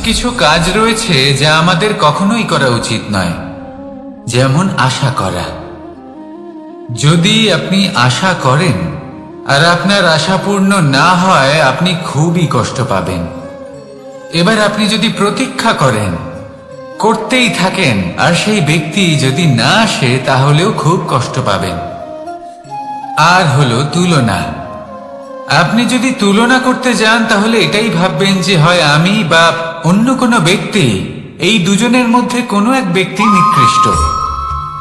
কিছু কাজ রয়েছে যা আমাদের কখনোই করা উচিত নয়, যেমন আশা করা। যদি আপনি আশা করেন আর আপনার আশা পূর্ণ না হয়, আপনি খুবই কষ্ট পাবেন। এবার আপনি যদি প্রতীক্ষা করেন, করতেই থাকেন, আর সেই ব্যক্তি যদি না আসে, তাহলেও খুব কষ্ট পাবেন। আর হলো তুলনা। আপনি যদি তুলনা করতে যান, তাহলে এটাই ভাববেন যে হয় আমি বা অন্য কোনো ব্যক্তি, এই দুজনের মধ্যে কোনো এক ব্যক্তি নিকৃষ্ট।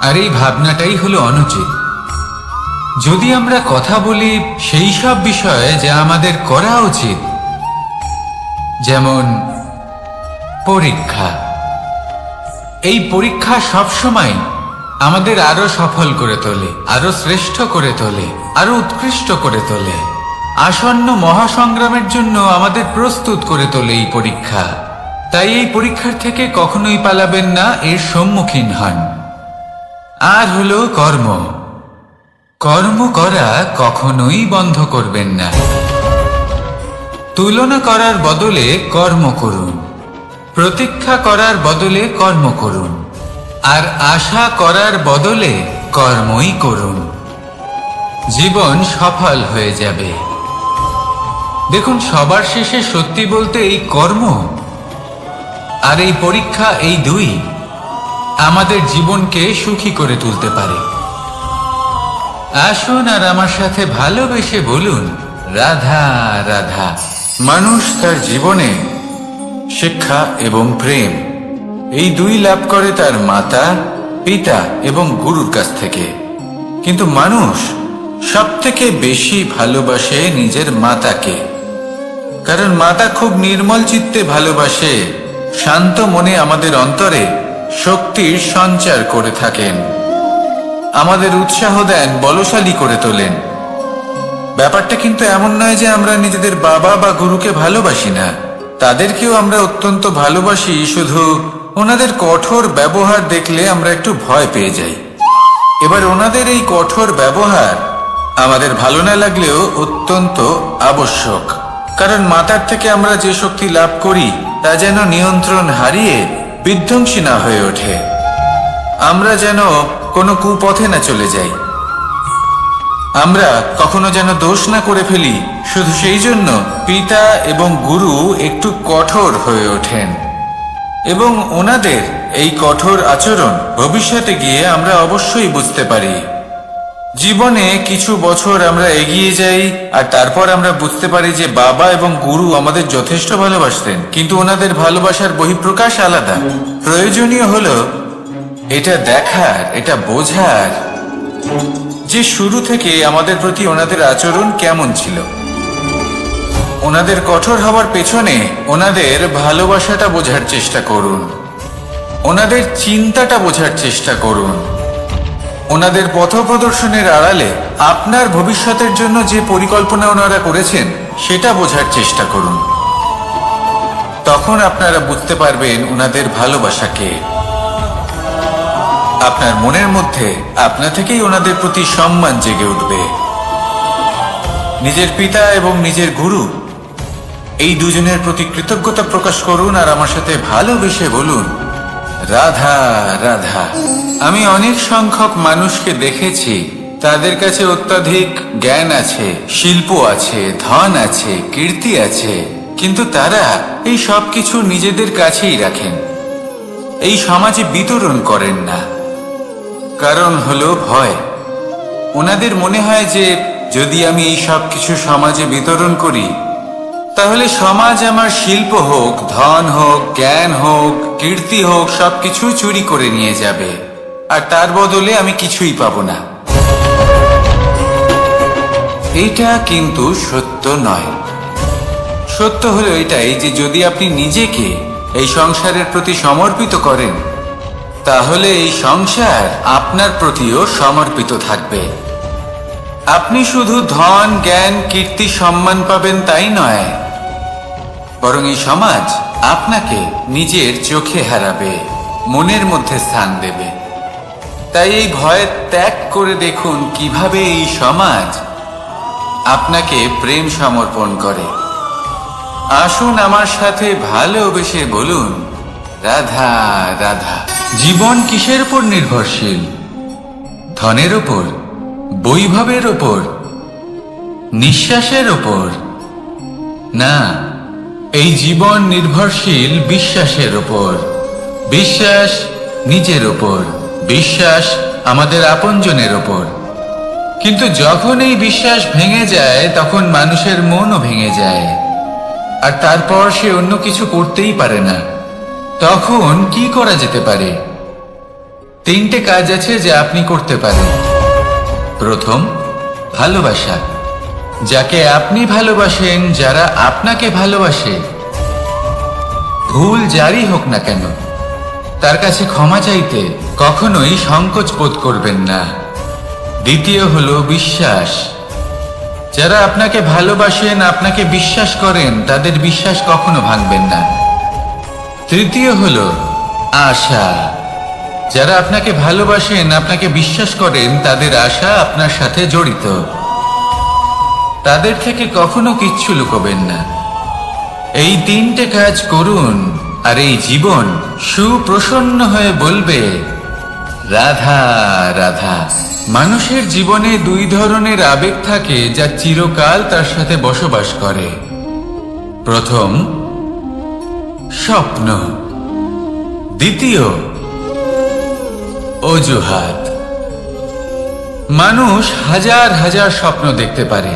আর এই ভাবনাটাই হলো অনুচিত। যদি আমরা কথা বলি সেই সব বিষয়ে যা আমাদের করা উচিত, যেমন পরীক্ষা। এই পরীক্ষা সবসময় আমাদের আরো সফল করে তোলে, আরো শ্রেষ্ঠ করে তোলে, আরো উৎকৃষ্ট করে তোলে। আসন্ন মহাসংগ্রামের জন্য আমাদের প্রস্তুত করে তোলে এই পরীক্ষা। তাই এই পরীক্ষার থেকে কখনোই পালাবেন না, এর সম্মুখীন হন। আর হলো কর্ম। কর্ম করা কখনোই বন্ধ করবেন না। তুলনা করার বদলে কর্ম করুন, প্রতীক্ষা করার বদলে কর্ম করুন, আর আশা করার বদলে কর্মই করুন। জীবন সফল হয়ে যাবে। দেখুন, সবার শেষে সত্যি বলতে এই কর্ম আর এই পরীক্ষা, এই দুই আমাদের জীবনকে সুখী করে তুলতে পারে। আসুন আর আমার সাথে ভালোবেসে বলুন, রাধা রাধা। মানুষ তার জীবনে শিক্ষা এবং প্রেম, এই দুই লাভ করে তার মাতা, পিতা এবং গুরুর কাছ থেকে। কিন্তু মানুষ সবথেকে বেশি ভালোবাসে নিজের মাতাকে, কারণ মাতা খুব নির্মল চিত্তে ভালোবাসে, শান্ত মনে আমাদের অন্তরে শক্তির সঞ্চার করে থাকেন, আমাদের উৎসাহ দেন, বলশালী করে তোলেন। ব্যাপারটা কিন্তু এমন নয় যে আমরা নিজেদের বাবা বা গুরুকে ভালোবাসি না, তাদেরকেও আমরা অত্যন্ত ভালোবাসি। শুধু ওনাদের কঠোর ব্যবহার দেখলে আমরা একটু ভয় পেয়ে যাই। এবার ওনাদের এই কঠোর ব্যবহার আমাদের ভালো না লাগলেও অত্যন্ত আবশ্যক, কারণ মাতার থেকে আমরা যে শক্তি লাভ করি তা যেন নিয়ন্ত্রণ হারিয়ে বিধ্বংসী না হয়ে ওঠে, আমরা যেন কোনো কুপথে না চলে যাই, আমরা কখনো যেন দোষ না করে ফেলি। শুধু সেই জন্য পিতা এবং গুরু একটু কঠোর হয়ে ওঠেন, এবং ওনাদের এই কঠোর আচরণ ভবিষ্যতে গিয়ে আমরা অবশ্যই বুঝতে পারি। জীবনে কিছু বছর আমরা এগিয়ে যাই আর তারপর আমরা বুঝতে পারি যে বাবা এবং গুরু আমাদের যথেষ্ট ভালোবাসতেন, কিন্তু ওনাদের ভালোবাসার বহিঃপ্রকাশ আলাদা। প্রয়োজনীয় হলো এটা দেখার, এটা বোঝার যে শুরু থেকে আমাদের প্রতি ওনাদের আচরণ কেমন ছিল। ওনাদের কঠোর হওয়ার পেছনে ওনাদের ভালোবাসাটা বোঝার চেষ্টা করুন, ওনাদের চিন্তাটা বোঝার চেষ্টা করুন, ওনাদের পথপ্রদর্শনের আড়ালে আপনার ভবিষ্যতের জন্য যে পরিকল্পনা ওনারা করেছেন সেটা বোঝার চেষ্টা করুন। তখন আপনারা বুঝতে পারবেন ওনাদের ভালোবাসাকে। আপনার মনের মধ্যে আপনা থেকেই ওনাদের প্রতি সম্মান জেগে উঠবে। নিজের পিতা এবং নিজের গুরু, এই দুজনের প্রতি কৃতজ্ঞতা প্রকাশ করুন আর আমার সাথে ভালোবেসে বলুন, রাধা রাধা। আমি অনেক সংখ্যক মানুষকে দেখেছি, তাদের কাছে অত্যাধিক জ্ঞান আছে, শিল্প আছে, ধন আছে, কীর্তি আছে, কিন্তু তারা এই সব কিছু নিজেদের কাছেই রাখেন, এই সমাজে বিতরণ করেন না। কারণ হলো ভয়। ওনাদের মনে হয় যে যদি আমি এই সব কিছু সমাজে বিতরণ করি, তাহলে সমাজ আমার শিল্প হোক, ধন হোক, জ্ঞান হোক, কীর্তি হোক, সবকিছু চুরি করে নিয়ে যাবে, আর তার বদলে আমি কিছুই পাবো না। এটা কিন্তু সত্য নয়। সত্য হলো এটাই যে যদি আপনি নিজেকে এই সংসারের প্রতি সমর্পিত করেন, তাহলে এই সংসার আপনার প্রতিও সমর্পিত থাকবে। আপনি শুধু ধন, জ্ঞান, কীর্তি, সম্মান পাবেন তাই নয়, বরং এই সমাজ আপনাকে নিজের চোখে হারাবে, মনের মধ্যে স্থান দেবে। তাই এই ভয় ত্যাগ করে দেখুন কিভাবে এই সমাজ আপনাকে প্রেম সমর্পণ করে। আসুন আমার সাথে ভালোবেসে বলুন, রাধা রাধা। জীবন কিসের উপর নির্ভরশীল? ধনের উপর, বৈভবের উপর, নিঃশ্বাসের উপর? না, এই জীবন নির্ভরশীল বিশ্বাসের উপর। বিশ্বাস নিজের উপর, বিশ্বাস আমাদের আপনজনের উপর। কিন্তু যখন এই বিশ্বাস ভেঙে যায়, তখন মানুষের মনও ভেঙে যায়, আর তারপর সে অন্য কিছু করতেই পারে না। তখন কি করা যেতে পারে? 3টে কাজ আছে যা আপনি করতে পারেন। প্রথম, ভালোবাসা। যাকে আপনি ভালোবাসেন, যারা আপনাকে ভালোবাসে, ভুল যারই হোক না কেন, তার কাছে ক্ষমা চাইতে কখনোই সংকোচ বোধ করবেন না। দ্বিতীয় হলো বিশ্বাস। যারা আপনাকে ভালোবাসেন, আপনাকে বিশ্বাস করেন, তাদের বিশ্বাস কখনো ভাঙবেন না। তৃতীয় হলো আশা। যারা আপনাকে ভালোবাসেন, আপনাকে বিশ্বাস করেন, তাদের আশা আপনার সাথে জড়িত। তাদের থেকে কখনো কিচ্ছু লুকোবেন না। এই 3টে কাজ করুন, আর এই জীবন সুপ্রসন্ন হয়ে বলবে, রাধা রাধা। মানুষের জীবনে 2 ধরনের আবেগ থাকে, যা চিরকাল তার সাথে বসবাস করে। প্রথম, স্বপ্ন। দ্বিতীয়, অজুহাত। মানুষ হাজার হাজার স্বপ্ন দেখতে পারে।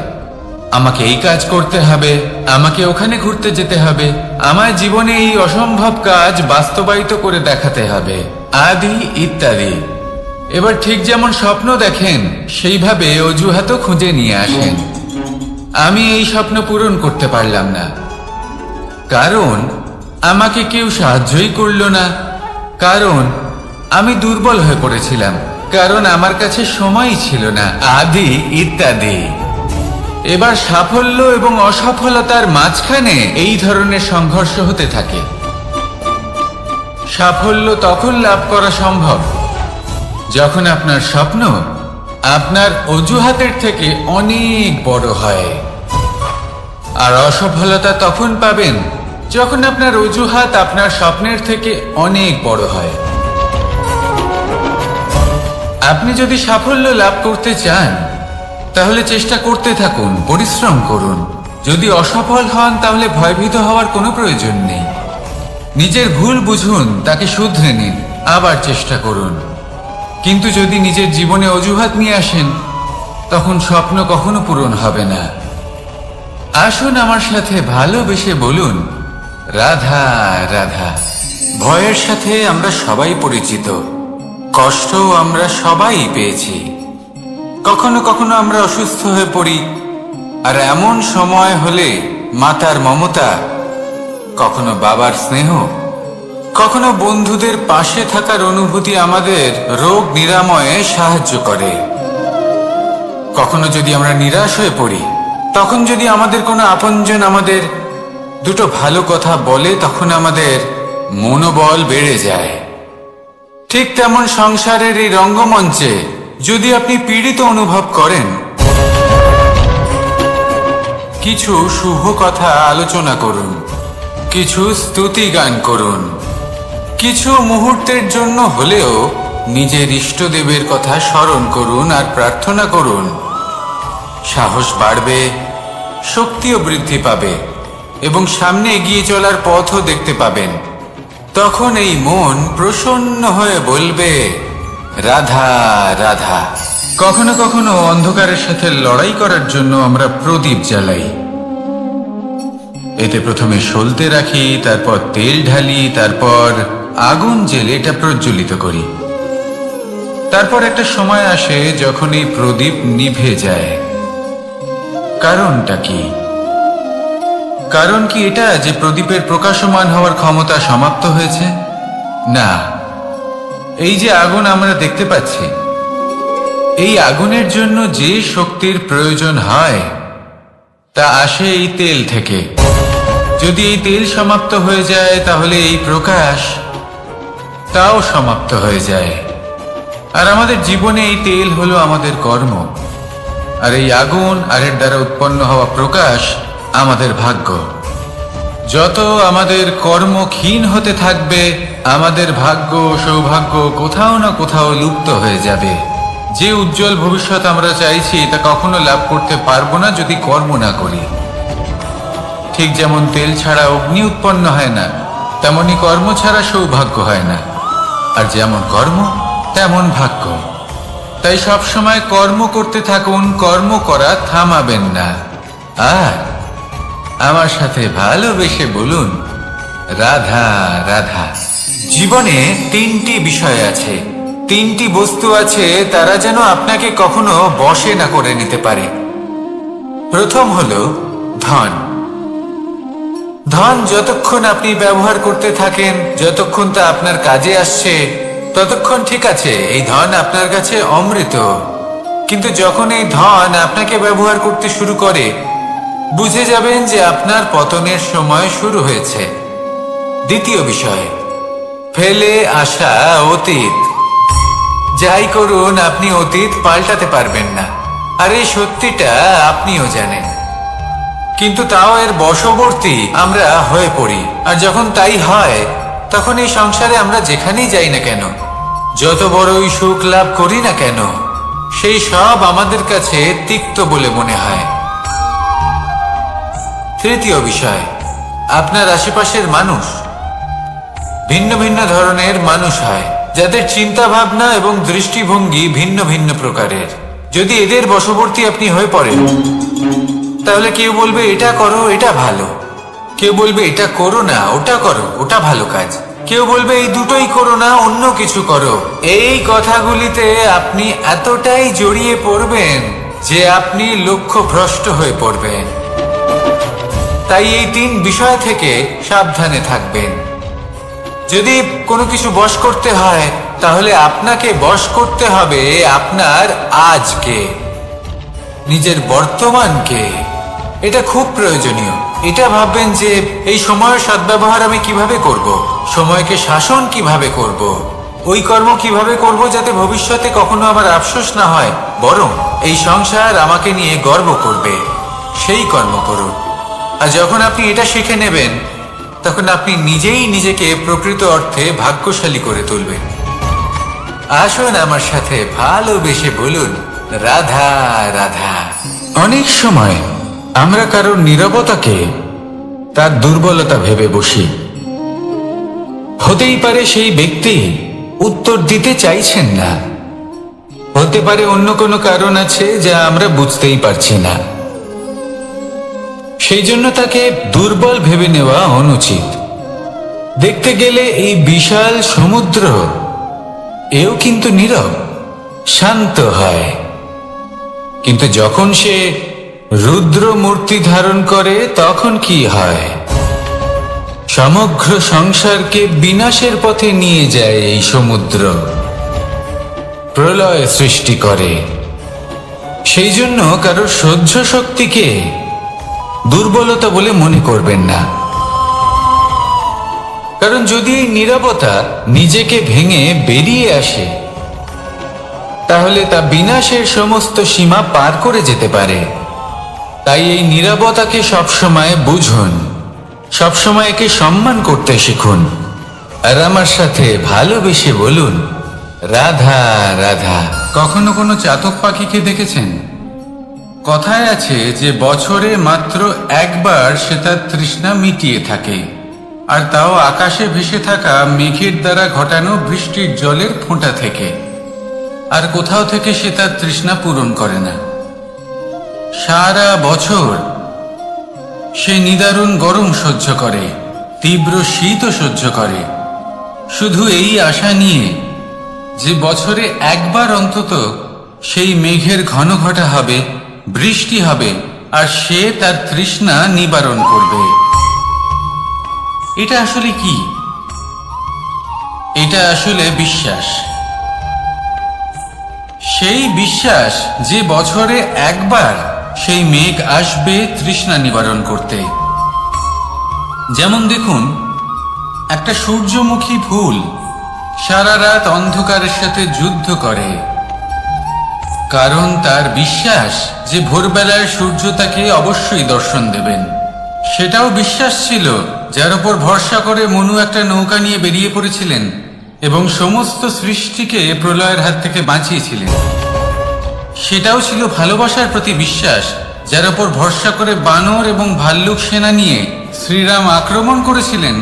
আমাকে এই কাজ করতে হবে, আমাকে ওখানে ঘুরতে যেতে হবে, আমার জীবনে এই অসম্ভব কাজ বাস্তবায়িত করে দেখাতে হবে, আদি ইত্যাদি। এবার ঠিক যেমন স্বপ্ন দেখেন, সেইভাবে অজুহাতও খুঁজে নিয়ে আসেন। আমি এই স্বপ্ন পূরণ করতে পারলাম না, কারণ আমাকে কেউ সাহায্যই করলো না, কারণ আমি দুর্বল হয়ে পড়েছিলাম, কারণ আমার কাছে সময়ই ছিল না, আদি ইত্যাদি। এবার সাফল্য এবং অসফলতার মাঝখানে এই ধরনের সংঘর্ষ হতে থাকে। সাফল্য তখন লাভ করা সম্ভব যখন আপনার স্বপ্ন আপনার অজুহাতের থেকে অনেক বড় হয়, আর অসফলতা তখন পাবেন যখন আপনার অজুহাত আপনার স্বপ্নের থেকে অনেক বড় হয়। আপনি যদি সাফল্য লাভ করতে চান, তাহলে চেষ্টা করতে থাকুন, পরিশ্রম করুন। যদি অসফল হন, তাহলে ভয়ভীত হওয়ার কোনো প্রয়োজন নেই। নিজের ভুল বুঝুন, তাকে শুধরে নিন, আবার চেষ্টা করুন। কিন্তু যদি নিজের জীবনে অজুহাত নিয়ে আসেন, তখন স্বপ্ন কখনো পূরণ হবে না। আসুন আমার সাথে ভালোবেসে বলুন, রাধা রাধা। ভয়ের সাথে আমরা সবাই পরিচিত, কষ্টও আমরা সবাই পেয়েছি। কখনো কখনো আমরা অসুস্থ হয়ে পড়ি, আর এমন সময় হলে মাতার মমতা, কখনো বাবার স্নেহ, কখনো বন্ধুদের পাশে থাকার অনুভূতি আমাদের রোগ নিরাময়ে সাহায্য করে। কখনো যদি আমরা নিরাশ হয়ে পড়ি, তখন যদি আমাদের কোনো আপনজন আমাদের 2টো ভালো কথা বলে, তখন আমাদের মনোবল বেড়ে যায়। ঠিক তেমন সংসারের এই রঙ্গমঞ্চে যদি আপনি পীড়িত অনুভব করেন, কিছু শুভ কথা আলোচনা করুন, কিছু স্তুতি গান করুন, কিছু মুহূর্তের জন্য হলেও নিজের ইষ্টদেবের কথা স্মরণ করুন আর প্রার্থনা করুন। সাহস বাড়বে, শক্তিও বৃদ্ধি পাবে, এবং সামনে এগিয়ে চলার পথও দেখতে পাবেন। তখন এই মন প্রসন্ন হয়ে বলবে, রাধা রাধা। কখনো কখনো অন্ধকারের সাথে লড়াই করার জন্য আমরা প্রদীপ জ্বালাই। এতে প্রথমে সলতে রাখি, তারপর তেল ঢালি, তারপর আগুন জেলে এটা প্রজ্বলিত করি। তারপর একটা সময় আসে যখন এই প্রদীপ নিভে যায়। কারণটা কি? কারণ কি এটা যে প্রদীপের প্রকাশমান হওয়ার ক্ষমতা সমাপ্ত হয়েছে? না, এই যে আগুন আমরা দেখতে পাচ্ছি, এই আগুনের জন্য যে শক্তির প্রয়োজন হয় তা আসে এই তেল থেকে। যদি এই তেল সমাপ্ত হয়ে যায়, তাহলে এই প্রকাশ তাও সমাপ্ত হয়ে যায়। আর আমাদের জীবনে এই তেল হলো আমাদের কর্ম, আর এই আগুন আর এর দ্বারা উৎপন্ন হওয়া প্রকাশ আমাদের ভাগ্য। যত আমাদের কর্ম ক্ষীণ হতে থাকবে, আমাদের ভাগ্য সৌভাগ্য কোথাও না কোথাও লুপ্ত হয়ে যাবে। যে উজ্জ্বল ভবিষ্যৎ আমরা চাইছি তা কখনো লাভ করতে পারবো না যদি কর্ম না করি। ঠিক যেমন তেল ছাড়া অগ্নি উৎপন্ন হয় না, তেমনি কর্ম ছাড়া সৌভাগ্য হয় না। আর যেমন কর্ম তেমন ভাগ্য। তাই সবসময় কর্ম করতে থাকুন, কর্ম করা থামাবেন না। আর আমার সাথে ভালোবেসে বলুন, রাধা রাধা। জীবনে তিনটি বিষয় আছে, তিনটি বস্তু আছে, তারা যেন আপনাকে কখনো বশে না করে নিতে পারে। প্রথম হলো ধন। ধন যতক্ষণ আপনি ব্যবহার করতে থাকেন, যতক্ষণ তা আপনার কাজে আসছে, ততক্ষণ ঠিক আছে, এই ধন আপনার কাছে অমৃত। কিন্তু যখন এই ধন আপনাকে ব্যবহার করতে শুরু করে, বুঝে যাবেন যে আপনার পতনের সময় শুরু হয়েছে। দ্বিতীয় বিষয়, ফেলে আসা অতীত। যাই করুন, আপনি অতীত পাল্টাতে পারবেন না, আর এই সত্যিটা আপনিও জানেন। কিন্তু তাও এর বশবর্তী আমরা হয়ে পড়ি। আর যখন তাই হয়, তখন এই সংসারে আমরা যেখানেই যাই না কেন, যত বড়ই সুখ লাভ করি না কেন, সেই সব আমাদের কাছে তিক্ত বলে মনে হয়। তৃতীয় বিষয়, আপনার আশেপাশের মানুষ। ভিন্ন ভিন্ন ধরনের মানুষ হয়, যাদের চিন্তা ভাবনা এবং দৃষ্টিভঙ্গি ভিন্ন ভিন্ন প্রকারের। যদি এদের বশবর্তী আপনি হয়ে পড়েন, তাহলে কেউ বলবে এটা করো, এটা ভালো। কেউ বলবে এটা করো না, ওটা করো, ওটা ভালো কাজ। কেউ বলবে এই দুটোই করো না, অন্য কিছু করো। এই কথাগুলিতে আপনি এতটাই জড়িয়ে পড়বেন যে আপনি লক্ষ্যভ্রষ্ট হয়ে পড়বেন। তাই এই তিন বিষয় থেকে সাবধানে থাকবেন। যদি কোনো কিছু বশ করতে হয়, তাহলে আপনাকে বশ করতে হবে আপনার আজকে, নিজের বর্তমানকে। এটা খুব প্রয়োজনীয়। এটা ভাববেন যে এই সময়ের সদ্ব্যবহার আমি কিভাবে করব, সময়কে শাসন কিভাবে করব, ওই কর্ম কিভাবে করব যাতে ভবিষ্যতে কখনো আমার আফসোস না হয়, বরং এই সংসার আমাকে নিয়ে গর্ব করবে, সেই কর্ম করুন। আর যখন আপনি এটা শিখে নেবেন, তখন আপনি নিজেই নিজেকে প্রকৃত অর্থে ভাগ্যশালী করে তুলবেন। আসুন আমার সাথে ভালোবেসে বলুন, রাধা রাধা। অনেক সময় আমরা কারোর নীরবতাকে তার দুর্বলতা ভেবে বসি। হতেই পারে সেই ব্যক্তি উত্তর দিতে চাইছেন না, হতে পারে অন্য কোনো কারণ আছে যা আমরা বুঝতেই পারছি না। সেই জন্য তাকে দুর্বল ভেবে নেওয়া অনুচিত। দেখতে গেলে এই বিশাল সমুদ্র এও কিন্তু নীরব, শান্ত হয়। কিন্তু যখন সে রুদ্র মূর্তি ধারণ করে, তখন কি হয়? সমগ্র সংসারকে বিনাশের পথে নিয়ে যায় এই সমুদ্র, প্রলয় সৃষ্টি করে। সেই জন্য কারোর সহ্য শক্তিকে দুর্বলতা বলে মনে করবেন না। কারণ যদি এই নীরবতা নিজেকে ভেঙে বেরিয়ে আসে, তাহলে তা বিনাশের সমস্ত সীমা পার করে যেতে পারে। তাই এই নীরবতাকে সবসময় বুঝুন, সবসময় একে সম্মান করতে শিখুন। আর আমার সাথে ভালোবেসে বলুন, রাধা রাধা। কখনো কোনো চাতক পাখিকে দেখেছেন? কথায় আছে যে বছরে মাত্র একবার সে তার তৃষ্ণা মিটিয়ে থাকে, আর তাও আকাশে ভেসে থাকা মেঘের দ্বারা ঘটানো বৃষ্টির জলের ফোঁটা থেকে। আর কোথাও থেকে সে তার তৃষ্ণা পূরণ করে না। সারা বছর সে নিদারুণ গরম সহ্য করে, তীব্র শীতও সহ্য করে, শুধু এই আশা নিয়ে যে বছরে একবার অন্তত সেই মেঘের ঘন ঘটা হবে, বৃষ্টি হবে, আর সে তার তৃষ্ণা নিবারণ করবে। এটা আসলে কি? এটা আসলে বিশ্বাস। সেই বিশ্বাস যে বছরে একবার সেই মেঘ আসবে তৃষ্ণা নিবারণ করতে। যেমন দেখুন, একটা সূর্যমুখী ফুল সারা রাত অন্ধকারের সাথে যুদ্ধ করে, কারণ তার বিশ্বাস যে ভোরবেলায় সূর্য তাকে অবশ্যই দর্শন দেবেন। সেটাও বিশ্বাস ছিল, যার উপর ভরসা করে মনু একটা নৌকা নিয়ে বেরিয়ে পড়েছিলেন এবং সমস্ত সৃষ্টিকে প্রলয়ের হাত থেকে বাঁচিয়েছিলেন। সেটাও ছিল ভালোবাসার প্রতি বিশ্বাস, যার উপর ভরসা করে বানর এবং ভাল্লুক সেনা নিয়ে শ্রীরাম আক্রমণ করেছিলেন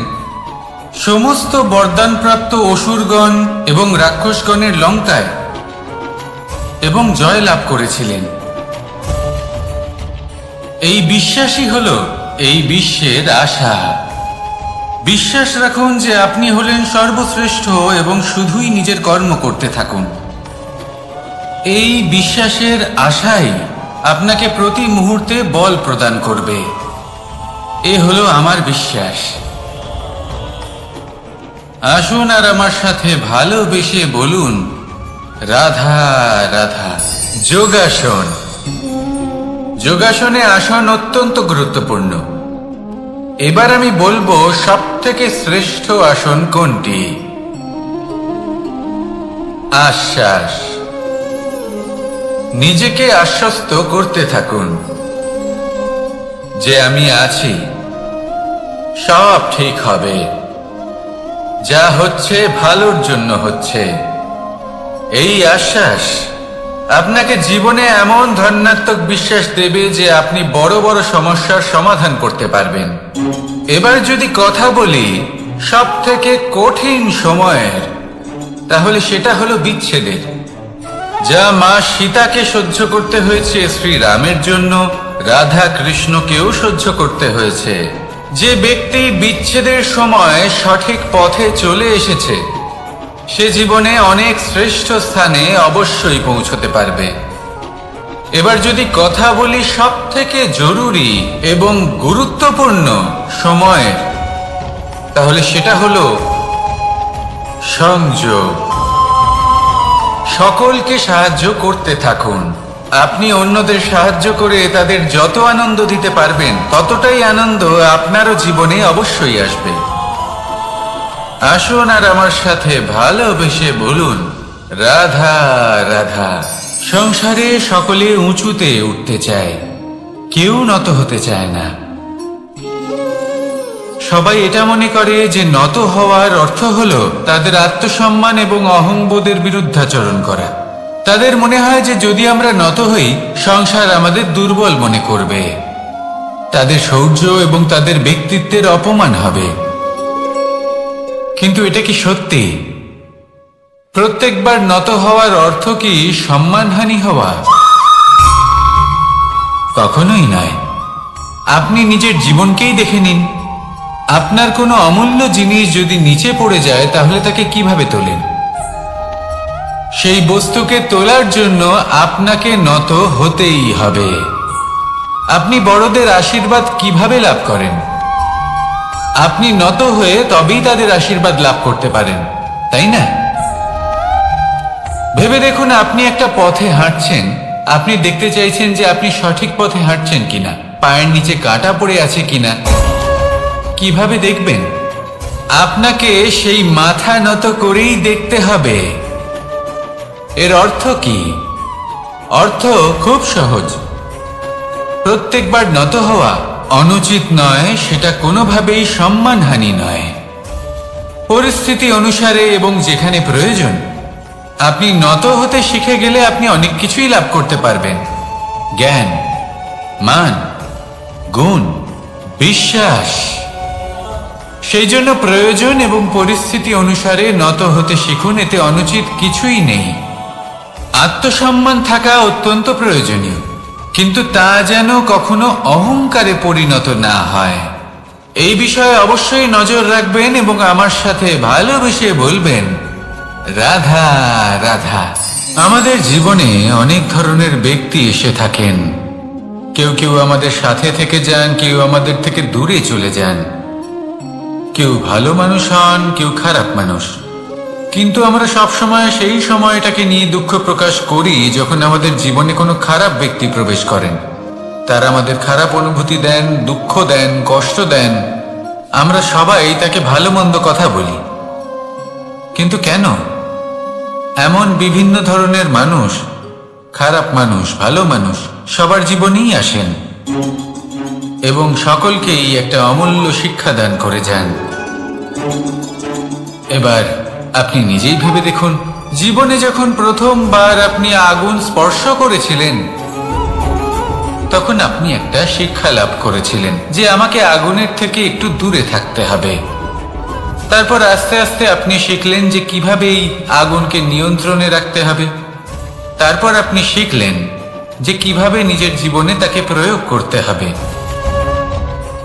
সমস্ত বরদানপ্রাপ্ত অসুরগণ এবং রাক্ষসগণের লঙ্কায় এবং জয় লাভ করেছিলেন। এই বিশ্বাসই হলো এই বিশ্বের আশা। বিশ্বাস রাখুন যে আপনি হলেন সর্বশ্রেষ্ঠ এবং শুধুই নিজের কর্ম করতে থাকুন। এই বিশ্বাসের আশাই আপনাকে প্রতি মুহূর্তে বল প্রদান করবে। এ হলো আমার বিশ্বাস। আসুন আর আমার সাথে ভালোবেসে বলুন, রাধা রাধা। যোগাসন। যোগাসনে আসন অত্যন্ত গুরুত্বপূর্ণ। এবার আমি বলবো সবথেকে শ্রেষ্ঠ আসন কোনটি। আশ্বাস। নিজেকে আশ্বস্ত করতে থাকুন যে আমি আছি, সব ঠিক হবে, যা হচ্ছে ভালোর জন্য হচ্ছে। এই আশ্বাস আপনাকে জীবনে এমন ধনাত্মক বিশ্বাস দেবে যে আপনি বড় বড় সমস্যার সমাধান করতে পারবেন। এবার যদি কথা বলি সবথেকে কঠিন সময়ের, তাহলে সেটা হলো বিচ্ছেদের। যা মা সীতাকে সহ্য করতে হয়েছে শ্রীরামের জন্য, রাধা কৃষ্ণকেও সহ্য করতে হয়েছে। যে ব্যক্তি বিচ্ছেদের সময় সঠিক পথে চলে এসেছে, সে জীবনে অনেক শ্রেষ্ঠ স্থানে অবশ্যই পৌঁছতে পারবে। এবার যদি কথা বলি সবথেকে জরুরি এবং গুরুত্বপূর্ণ সময়ের, তাহলে সেটা হলো সংযোগ। সকলকে সাহায্য করতে থাকুন। আপনি অন্যদের সাহায্য করে তাদের যত আনন্দ দিতে পারবেন, ততটাই আনন্দ আপনারও জীবনে অবশ্যই আসবে। আসুন আর আমার সাথে ভালোবেসে বলুন, রাধা রাধা। সংসারে সকলে উঁচুতে উঠতে চায়, কেউ নত হতে চায় না। সবাই এটা মনে করে যে নত হওয়ার অর্থ হলো তাদের আত্মসম্মান এবং অহংবোধের বিরুদ্ধাচরণ করা। তাদের মনে হয় যে যদি আমরা নত হই, সংসার আমাদের দুর্বল মনে করবে, তাদের শৌর্য এবং তাদের ব্যক্তিত্বের অপমান হবে। কিন্তু এটা কি সত্যি? প্রত্যেকবার নত হওয়ার অর্থ কি সম্মানহানি হওয়া? কখনোই নয়। আপনি নিজের জীবনকেই দেখে নিন। আপনার কোনো অমূল্য জিনিস যদি নিচে পড়ে যায়, তাহলে তাকে কিভাবে তোলেন? সেই বস্তুকে তোলার জন্য আপনাকে নত হতেই হবে। আপনি বড়দের আশীর্বাদ কিভাবে লাভ করেন? আপনি নত হয়ে তবেই তাদের আশীর্বাদ লাভ করতে পারেন, তাই না? ভেবে দেখুন, আপনি একটা পথে হাঁটছেন। আপনি দেখতে চাইছেন যে আপনি সঠিক পথে হাঁটছেন কিনা, পায়ের নিচে কাঁটা পড়ে আছে কিনা। কিভাবে দেখবেন? আপনাকে সেই মাথা নত করেই দেখতে হবে। এর অর্থ কি? অর্থ খুব সহজ। প্রত্যেকবার নত হওয়া অনুচিত নয়, সেটা কোনোভাবেই সম্মানহানি নয়। পরিস্থিতি অনুসারে এবং যেখানে প্রয়োজন, আপনি নত হতে শিখে গেলে আপনি অনেক কিছুই লাভ করতে পারবেন। জ্ঞান, মান, গুণ, বিশ্বাস। সেই জন্য প্রয়োজন এবং পরিস্থিতি অনুসারে নত হতে শিখুন। এতে অনুচিত কিছুই নেই। আত্মসম্মান থাকা অত্যন্ত প্রয়োজনীয়, কিন্তু তা যেন কখনো অহংকারে পরিণত না হয়। এই বিষয়ে অবশ্যই নজর রাখবেন এবং আমার সাথে ভালোবেসে বলবেন, রাধা রাধা। আমাদের জীবনে অনেক ধরনের ব্যক্তি এসে থাকেন। কেউ কেউ আমাদের সাথে থেকে যান, কেউ আমাদের থেকে দূরে চলে যান। কেউ ভালো মানুষ হন, কেউ খারাপ মানুষ। কিন্তু আমরা সবসময় সেই সময়টাকে নিয়ে দুঃখ প্রকাশ করি যখন আমাদের জীবনে কোনো খারাপ ব্যক্তি প্রবেশ করেন। তারা আমাদের খারাপ অনুভূতি দেন, দুঃখ দেন, কষ্ট দেন। আমরা সবাই তাকে ভালো মন্দ কথা বলি। কিন্তু কেন? এমন বিভিন্ন ধরনের মানুষ, খারাপ মানুষ, ভালো মানুষ, সবার জীবনেই আসেন। এবং সকলকেই একটা অমূল্য শিক্ষা দান করে যান। এবার আপনি নিজেই ভেবে দেখুন, জীবনে যখন প্রথমবার আপনি আগুন স্পর্শ করেছিলেন তখন আপনি একটা শিক্ষা লাভ করেছিলেন যে আমাকে আগুনের থেকে একটু দূরে থাকতে হবে। তারপর আস্তে আস্তে আপনি শিখলেন যে কিভাবে এই আগুনকে নিয়ন্ত্রণে রাখতে হবে। তারপর আপনি শিখলেন যে কিভাবে নিজের জীবনে তাকে প্রয়োগ করতে হবে,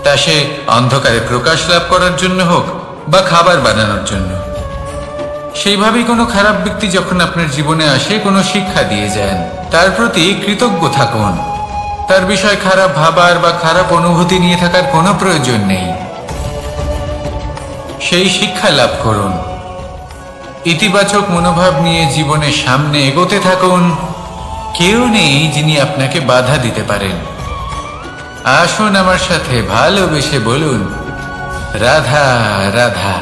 তা সে অন্ধকারে প্রকাশ লাভ করার জন্য হোক বা খাবার বানানোর জন্য। সেইভাবেই কোনো খারাপ ব্যক্তি যখন আপনার জীবনে আসে কোনো শিক্ষা দিয়ে যান, তার প্রতি কৃতজ্ঞ থাকুন। তার বিষয় খারাপ ভাবার বা খারাপ অনুভূতি নিয়ে থাকার কোনো প্রয়োজন নেই। সেই শিক্ষা লাভ করুন, ইতিবাচক মনোভাব নিয়ে জীবনের সামনে এগোতে থাকুন। কেউ নেই যিনি আপনাকে বাধা দিতে পারেন। আসুন আমার সাথে ভালোবেসে বলুন, রাধা রাধা।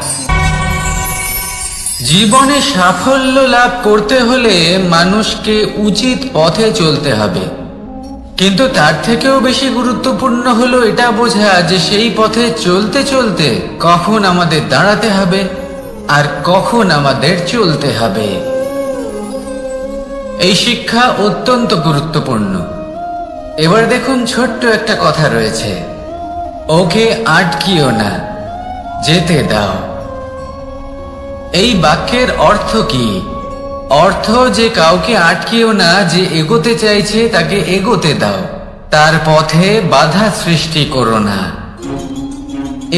জীবনে সাফল্য লাভ করতে হলে মানুষকে উচিত পথে চলতে হবে, কিন্তু তার থেকেও বেশি গুরুত্বপূর্ণ হলো এটা বোঝা যে সেই পথে চলতে চলতে কখন আমাদের দাঁড়াতে হবে আর কখন আমাদের চলতে হবে। এই শিক্ষা অত্যন্ত গুরুত্বপূর্ণ। এবার দেখুন, ছোট্ট একটা কথা রয়েছে, ওকে আটকিও না, যেতে দাও। এই বাক্যের অর্থ কি? অর্থ যে কাউকে আটকিও না, যে এগোতে চাইছে তাকে এগোতে দাও, তার পথে বাধা সৃষ্টি করো না।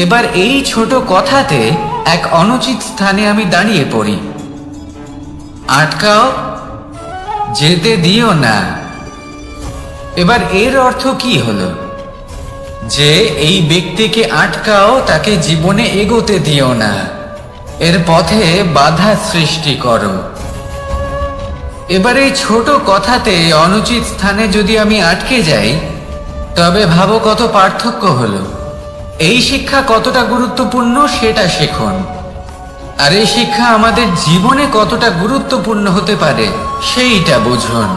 এবার এই ছোট কথাতে এক অনুচিত স্থানে আমি দাঁড়িয়ে পড়ি। আটকাও, যেতে দিও না। এবার এর অর্থ কি হলো? যে এই ব্যক্তিকে আটকাও, তাকে জীবনে এগোতে দিও না, এর পথে বাধা সৃষ্টি করো। এবার এই ছোট কথাতে অনুচিত স্থানে যদি আমি আটকে যাই, তবে ভাবো কত পার্থক্য হলো। এই শিক্ষা কতটা গুরুত্বপূর্ণ সেটা শিখুন। আর এই শিক্ষা আমাদের জীবনে কতটা গুরুত্বপূর্ণ হতে পারে সেইটা বুঝুন।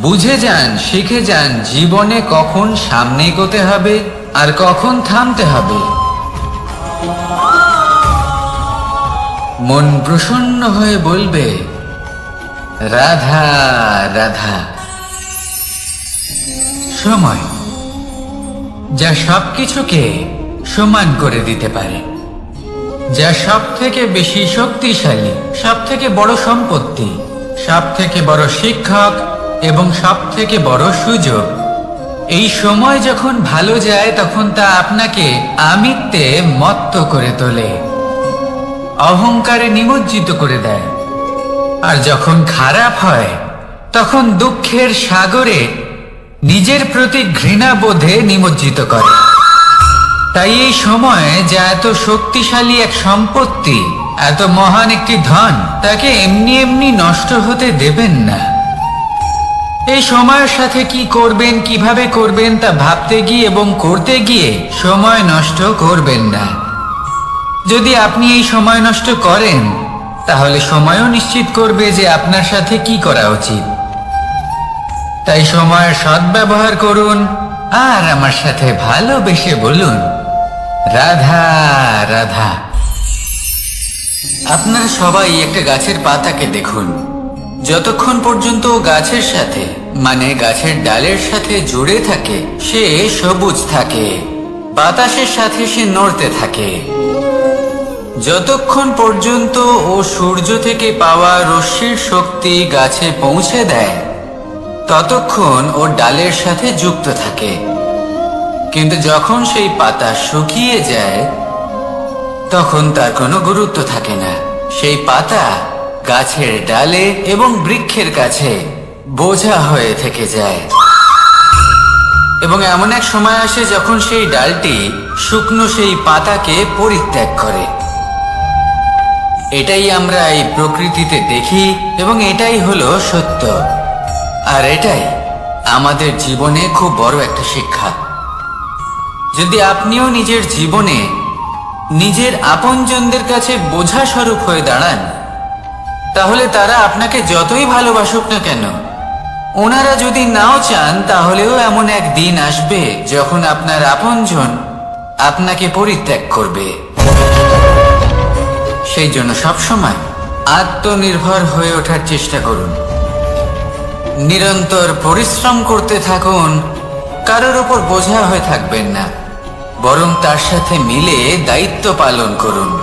বুঝে যান, শিখে যান জীবনে কখন সামনে এগোতে হবে আর কখন থামতে হবে। মন প্রসন্ন হয়ে বলবে, রাধা রাধা। সময় যা সবকিছুকে সমান করে দিতে পারে, যা সব থেকে বেশি শক্তিশালী, সব থেকে বড় সম্পত্তি, সব থেকে বড় শিক্ষক এবং সব থেকে বড় সুযোগ। এই সময় যখন ভালো যায় তখন তা আপনাকে আমিত্বে মত্ত করে তোলে, অহংকারে নিমজ্জিত করে দেয়। আর যখন খারাপ হয় তখন দুঃখের সাগরে নিজের প্রতি ঘৃণাবোধে নিমজ্জিত করে। তাই এই সময় যা এত শক্তিশালী এক সম্পত্তি, এত মহান একটি ধন, তাকে এমনি এমনি নষ্ট হতে দেবেন না। এই সময়ের সাথে কি করবেন, কিভাবে করবেন তা ভাবতে গিয়ে এবং করতে গিয়ে সময় নষ্ট করবেন না। যদি আপনি এই সময় নষ্ট করেন, তাহলে সময়ও নিশ্চিত করবে যে আপনার সাথে কি করা উচিত। তাই সময়ের সদ্ব্যবহার করুন আর আমার সাথে ভালোবেসে বলুন, রাধা রাধা। আপনারা সবাই একটা গাছের পাতাকে দেখুন। যতক্ষণ পর্যন্ত গাছের সাথে, মানে গাছের ডালের সাথে জুড়ে থাকে, সে সবুজ থাকে, বাতাসের সাথে সে নড়তে থাকে। যতক্ষণ পর্যন্ত ও সূর্য থেকে পাওয়া রশ্মির শক্তি গাছে পৌঁছে দেয়, ততক্ষণ ও ডালের সাথে যুক্ত থাকে। কিন্তু যখন সেই পাতা শুকিয়ে যায়, তখন তার কোনো গুরুত্ব থাকে না। সেই পাতা গাছের ডালে এবং বৃক্ষের কাছে বোঝা হয়ে থেকে যায়। এবং এমন এক সময় আসে যখন সেই ডালটি শুকনো সেই পাতাকে পরিত্যাগ করে। এটাই আমরা এই প্রকৃতিতে দেখি এবং এটাই হলো সত্য। আর এটাই আমাদের জীবনে খুব বড় একটা শিক্ষা। যদি আপনিও নিজের জীবনে নিজের আপনজনদের কাছে বোঝা স্বরূপ হয়ে দাঁড়ান, তাহলে তারা আপনাকে যতই ভালোবাসুক না কেন, ওনারা যদি নাও চান তাহলেও এমন এক দিন আসবে যখন আপনার আপনজন আপনাকে পরিত্যাগ করবে। সেই জন্য সবসময় আত্মনির্ভর হয়ে ওঠার চেষ্টা করুন। নিরন্তর পরিশ্রম করতে থাকুন, কারোর উপর বোঝা হয়ে থাকবেন না, বরং তার সাথে মিলে দায়িত্ব পালন করুন।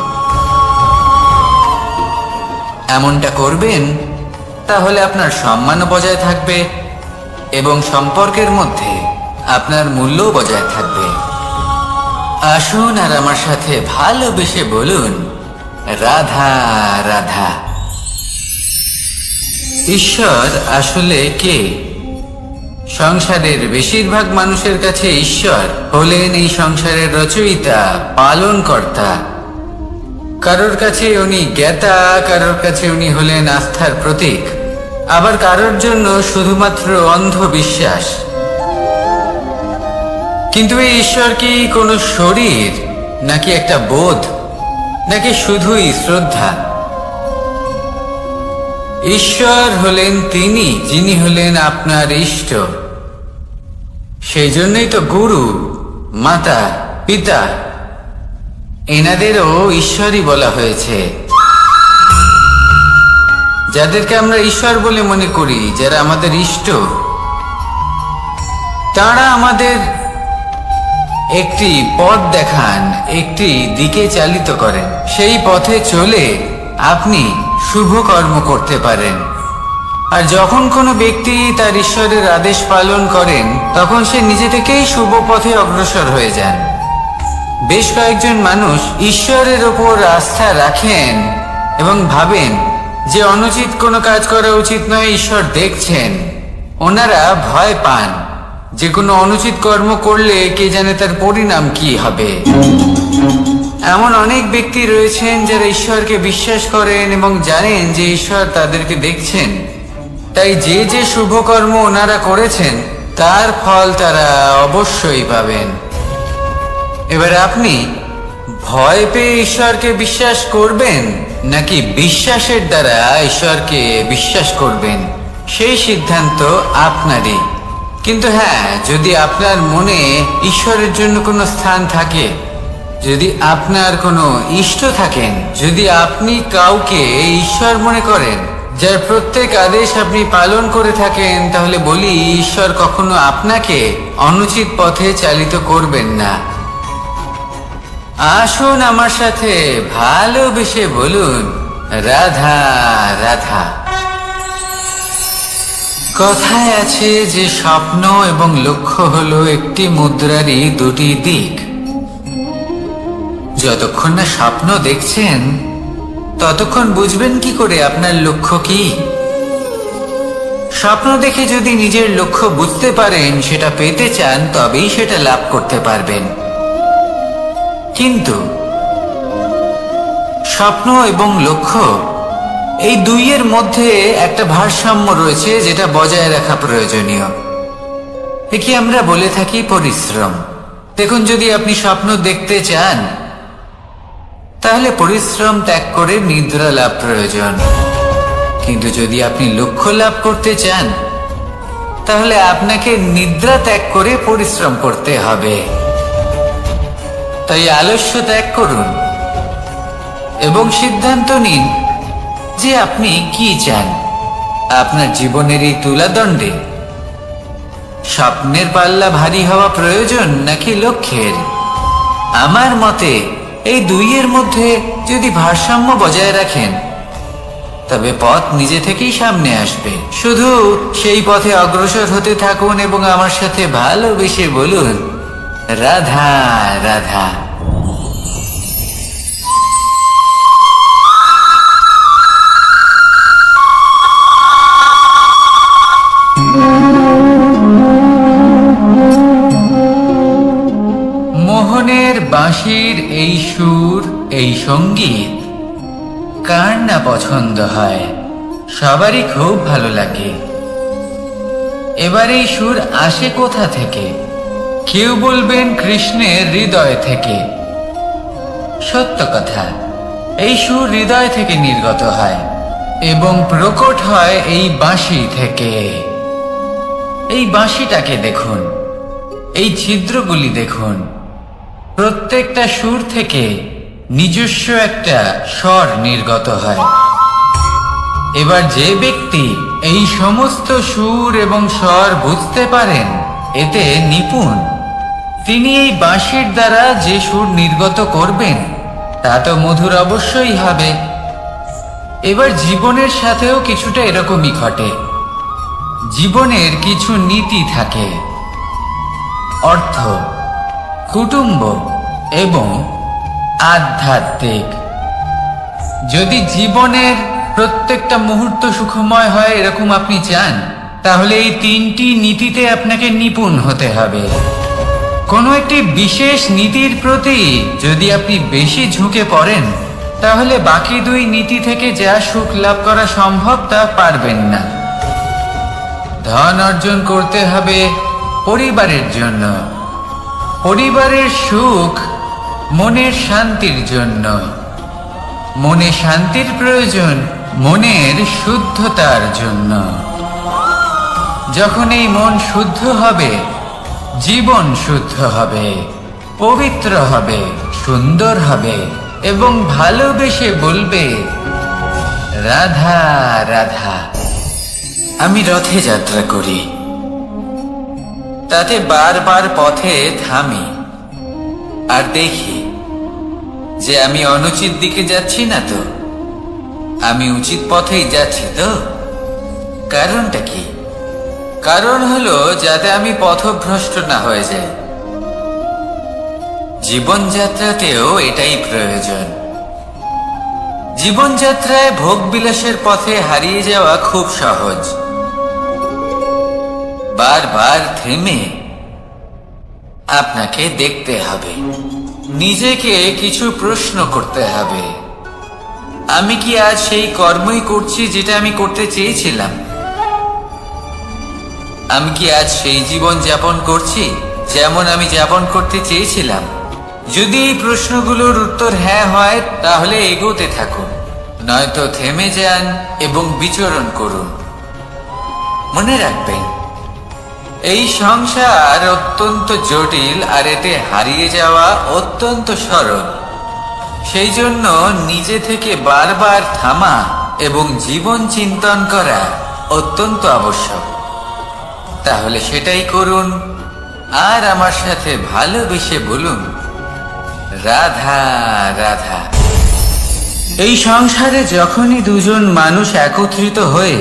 এমনটা করবেন তাহলে আপনার সম্মানও বজায় থাকবে এবং সম্পর্কের মধ্যে আপনার মূল্যও বজায় থাকবে। আসুন আর আমার সাথে ভালোবেসে বলুন, রাধা রাধা। ঈশ্বর আসলে কে? সংসারের বেশিরভাগ মানুষের কাছে ঈশ্বর হলেন এই সংসারের রচয়িতা, পালনকর্তা। কারোর কাছে উনি জ্ঞাতা, কারোর কাছে উনি হলেন আস্থার প্রতীক, আবার কারোর জন্য শুধুমাত্র অন্ধবিশ্বাস। কিন্তু এই ঈশ্বর কি কোনো শরীর, নাকি একটা বোধ, নাকি শুধুই শ্রদ্ধা? ঈশ্বর হলেন তিনি যিনি হলেন আপনার ইষ্ট। সেই জন্যই তো গুরু, মাতা, পিতা এনাদেরও ঈশ্বরই বলা হয়েছে। যাদেরকে আমরা ঈশ্বর বলে মনে করি, যারা আমাদের ইষ্ট, তারা আমাদের একটি পথ দেখান, একটি দিকে চালিত করেন। সেই পথে চলে আপনি শুভ কর্ম করতে পারেন। আর যখন কোনো ব্যক্তি তার ঈশ্বরের আদেশ পালন করেন, তখন সে নিজে থেকেই শুভ পথে অগ্রসর হয়ে যান। বেশ কয়েকজন মানুষ ঈশ্বরের ওপর আস্থা রাখেন এবং ভাবেন যে অনুচিত কোনো কাজ করা উচিত নয়, ঈশ্বর দেখছেন। ওনারা ভয় পান যে কোনো অনুচিত কর্ম করলে কে জানে তার পরিণাম কি হবে। এমন অনেক ব্যক্তি রয়েছেন যারা ঈশ্বরকে বিশ্বাস করেন এবং জানেন যে ঈশ্বর তাদেরকে দেখছেন, তাই যে যে শুভ কর্ম ওনারা করেছেন তার ফল তারা অবশ্যই পাবেন। এবার আপনি ভয় পেয়ে ঈশ্বরকে বিশ্বাস করবেন নাকি বিশ্বাসের দ্বারা ঈশ্বরকে বিশ্বাস করবেন, সেই সিদ্ধান্ত আপনারই। কিন্তু হ্যাঁ, যদি আপনার মনে ঈশ্বরের জন্য কোনো স্থান থাকে, যদি আপনার কোনো ইষ্ট থাকেন, যদি আপনি কাউকে ঈশ্বর মনে করেন, যার প্রত্যেক আদেশ আপনি পালন করে থাকেন, তাহলে বলি ঈশ্বর কখনো আপনাকে অনুচিত পথে চালিত করবেন না। আসুন আমার সাথে ভালোবেসে বলুন, রাধা রাধা। কথায় আছে যে স্বপ্ন এবং লক্ষ্য হলো একটি মুদ্রারই দুটি দিক। যতক্ষণ না স্বপ্ন দেখছেন ততক্ষণ বুঝবেন কি করে আপনার লক্ষ্য কি? স্বপ্ন দেখে যদি নিজের লক্ষ্য বুঝতে পারেন, সেটা পেতে চান, তবেই সেটা লাভ করতে পারবেন। কিন্তু স্বপ্ন এবং লক্ষ্য এই দুইয়ের মধ্যে একটা ভারসাম্য রয়েছে, যেটা বজায় রাখা প্রয়োজনীয়। একে আমরা বলে থাকি পরিশ্রম। দেখুন, যদি আপনি স্বপ্ন দেখতে চান তাহলে পরিশ্রম ত্যাগ করে নিদ্রা লাভ প্রয়োজন। কিন্তু যদি আপনি লক্ষ্য লাভ করতে চান তাহলে আপনাকে নিদ্রা ত্যাগ করে পরিশ্রম করতে হবে। তাই আলস্য ত্যাগ করুন এবং সিদ্ধান্ত নিন যে আপনি কি চান। আপনার জীবনের এই তুলাদণ্ডে স্বপ্নের পাল্লা ভারী হওয়া প্রয়োজন নাকি লক্ষ্যের? আমার মতে এই দুইয়ের মধ্যে যদি ভারসাম্য বজায় রাখেন, তবে পথ নিজে থেকেই সামনে আসবে। শুধু সেই পথে অগ্রসর হতে থাকুন এবং আমার সাথে ভালোবেসে বলুন, রাধা রাধা। মোহনের বাঁশির এই সুর, এই সঙ্গীত কার না পছন্দ হয়? সবারই খুব ভালো লাগে। এবার এই সুর আসে কোথা থেকে? কেউ বলবেন কৃষ্ণের হৃদয় থেকে। সত্য কথা, এই সুর হৃদয় থেকে নির্গত হয় এবং প্রকট হয় এই বাঁশি থেকে। এই বাঁশিটাকে দেখুন, এই ছিদ্রগুলি দেখুন, প্রত্যেকটা সুর থেকে নিজস্ব একটা স্বর নির্গত হয়। এবার যে ব্যক্তি এই সমস্ত সুর এবং স্বর বুঝতে পারেন, এতে নিপুণ, তিনি এই বাঁশির দ্বারা যে সুর নির্গত করবেন তা তো মধুর অবশ্যই হবে। এবার জীবনের সাথেও কিছুটা এরকমই ঘটে। জীবনের কিছু নীতি থাকে, অর্থ, কুটুম্ব এবং আধ্যাত্মিক। যদি জীবনের প্রত্যেকটা মুহূর্ত সুখময় হয় এরকম আপনি চান, তাহলে এই তিনটি নীতিতে আপনাকে নিপুণ হতে হবে। কোনো একটি বিশেষ নীতির প্রতি যদি আপনি বেশি ঝুঁকে পড়েন, তাহলে বাকি দুই নীতি থেকে যা সুখ লাভ করা সম্ভব তা পারবেন না। ধন অর্জন করতে হবে পরিবারের জন্য, পরিবারের সুখ মনের শান্তির জন্য, মনে শান্তির প্রয়োজন মনের শুদ্ধতার জন্য। যখন এই মন শুদ্ধ হবে, জীবন শুদ্ধ হবে, পবিত্র হবে, সুন্দর হবে এবং ভালোবেসে বলবে, রাধা রাধা। আমি রথে যাত্রা করি, তাতে বারবার পথে থামি আর দেখি যে আমি অনুচিত দিকে যাচ্ছি না তো, আমি উচিত পথেই যাচ্ছি তো। কারণটা কি? কারণ হলো যাতে আমি পথভ্রষ্ট না হয়ে যাই। জীবনযাত্রাতেও এটাই প্রয়োজন। জীবনযাত্রায় ভোগ বিলাসের পথে হারিয়ে যাওয়া খুব সহজ। বারবার থেমে আপনাকে দেখতে হবে, নিজেকে কিছু প্রশ্ন করতে হবে। আমি কি আজ সেই কর্মই করছি যেটা আমি করতে চেয়েছিলাম? আমি কি আজ সেই জীবন যাপন করছি যেমন আমি যাপন করতে চেয়েছিলাম? যদি এই প্রশ্নগুলোর উত্তর হ্যাঁ হয়, তাহলে এগোতে থাকুন, নয়তো থেমে যান এবং বিচরণ করুন। মনে রাখবেন, এই সংসার অত্যন্ত জটিল আর এতে হারিয়ে যাওয়া অত্যন্ত সরল। সেই জন্য নিজে থেকে বারবার থামা এবং জীবন চিন্তন করা অত্যন্ত আবশ্যক। তাহলে সেটাই করুন আর আমার সাথে ভালোবেসে বলুন, রাধা রাধা। এই সংসারে যখনই দুজন মানুষ একত্রিত হয়ে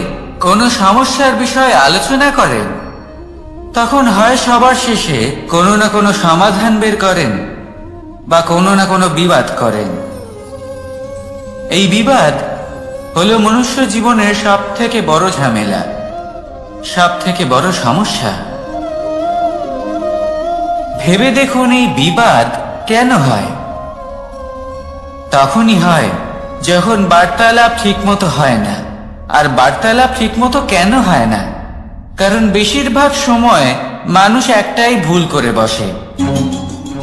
কোনো সমস্যার বিষয়ে আলোচনা করেন, তখন হয় সবার শেষে কোনো না কোনো সমাধান বের করেন বা কোনো না কোনো বিবাদ করেন। এই বিবাদ হলো মনুষ্য জীবনের সব থেকে বড় ঝামেলা, সব থেকে বড় সমস্যা। ভেবে দেখুন, এই বিবাদ কেন হয়? তখনই হয় যখন বার্তালাপ ঠিকমতো হয় না। আর বার্তালাপ ঠিকমতো কেন হয় না? কারণ বেশিরভাগ সময় মানুষ একটাই ভুল করে বসে,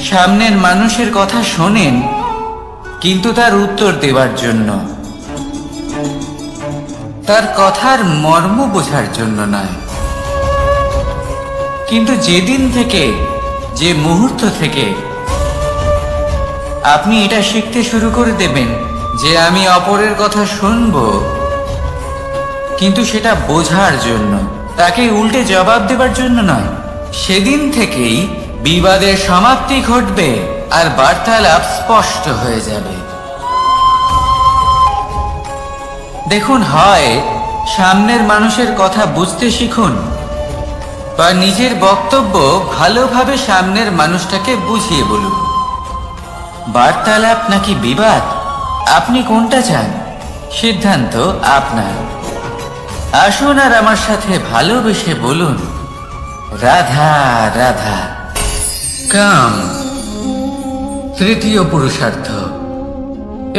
সামনের মানুষের কথা শোনেন কিন্তু তার উত্তর দেওয়ার জন্য, তার কথার মর্ম বোঝার জন্য নয়। কিন্তু যেদিন থেকে, যে মুহূর্ত থেকে আপনি এটা শিখতে শুরু করে দেবেন যে আমি অপরের কথা শুনব, কিন্তু সেটা বোঝার জন্য, তাকে উল্টে জবাব দেবার জন্য নয়, সেদিন থেকেই বিবাদের সমাপ্তি ঘটবে আর বার্তালাপ স্পষ্ট হয়ে যাবে। দেখুন, হয় সামনের মানুষের কথা বুঝতে শিখুন বা নিজের বক্তব্য ভালোভাবে সামনের মানুষটাকে বুঝিয়ে বলুন। বার্তালাপ নাকি বিবাদ, আপনি কোনটা চান? সিদ্ধান্ত আপনার। আসুন আর আমার সাথে ভালোবেসে বলুন, রাধা রাধা। কাম, তৃতীয় পুরুষার্থ।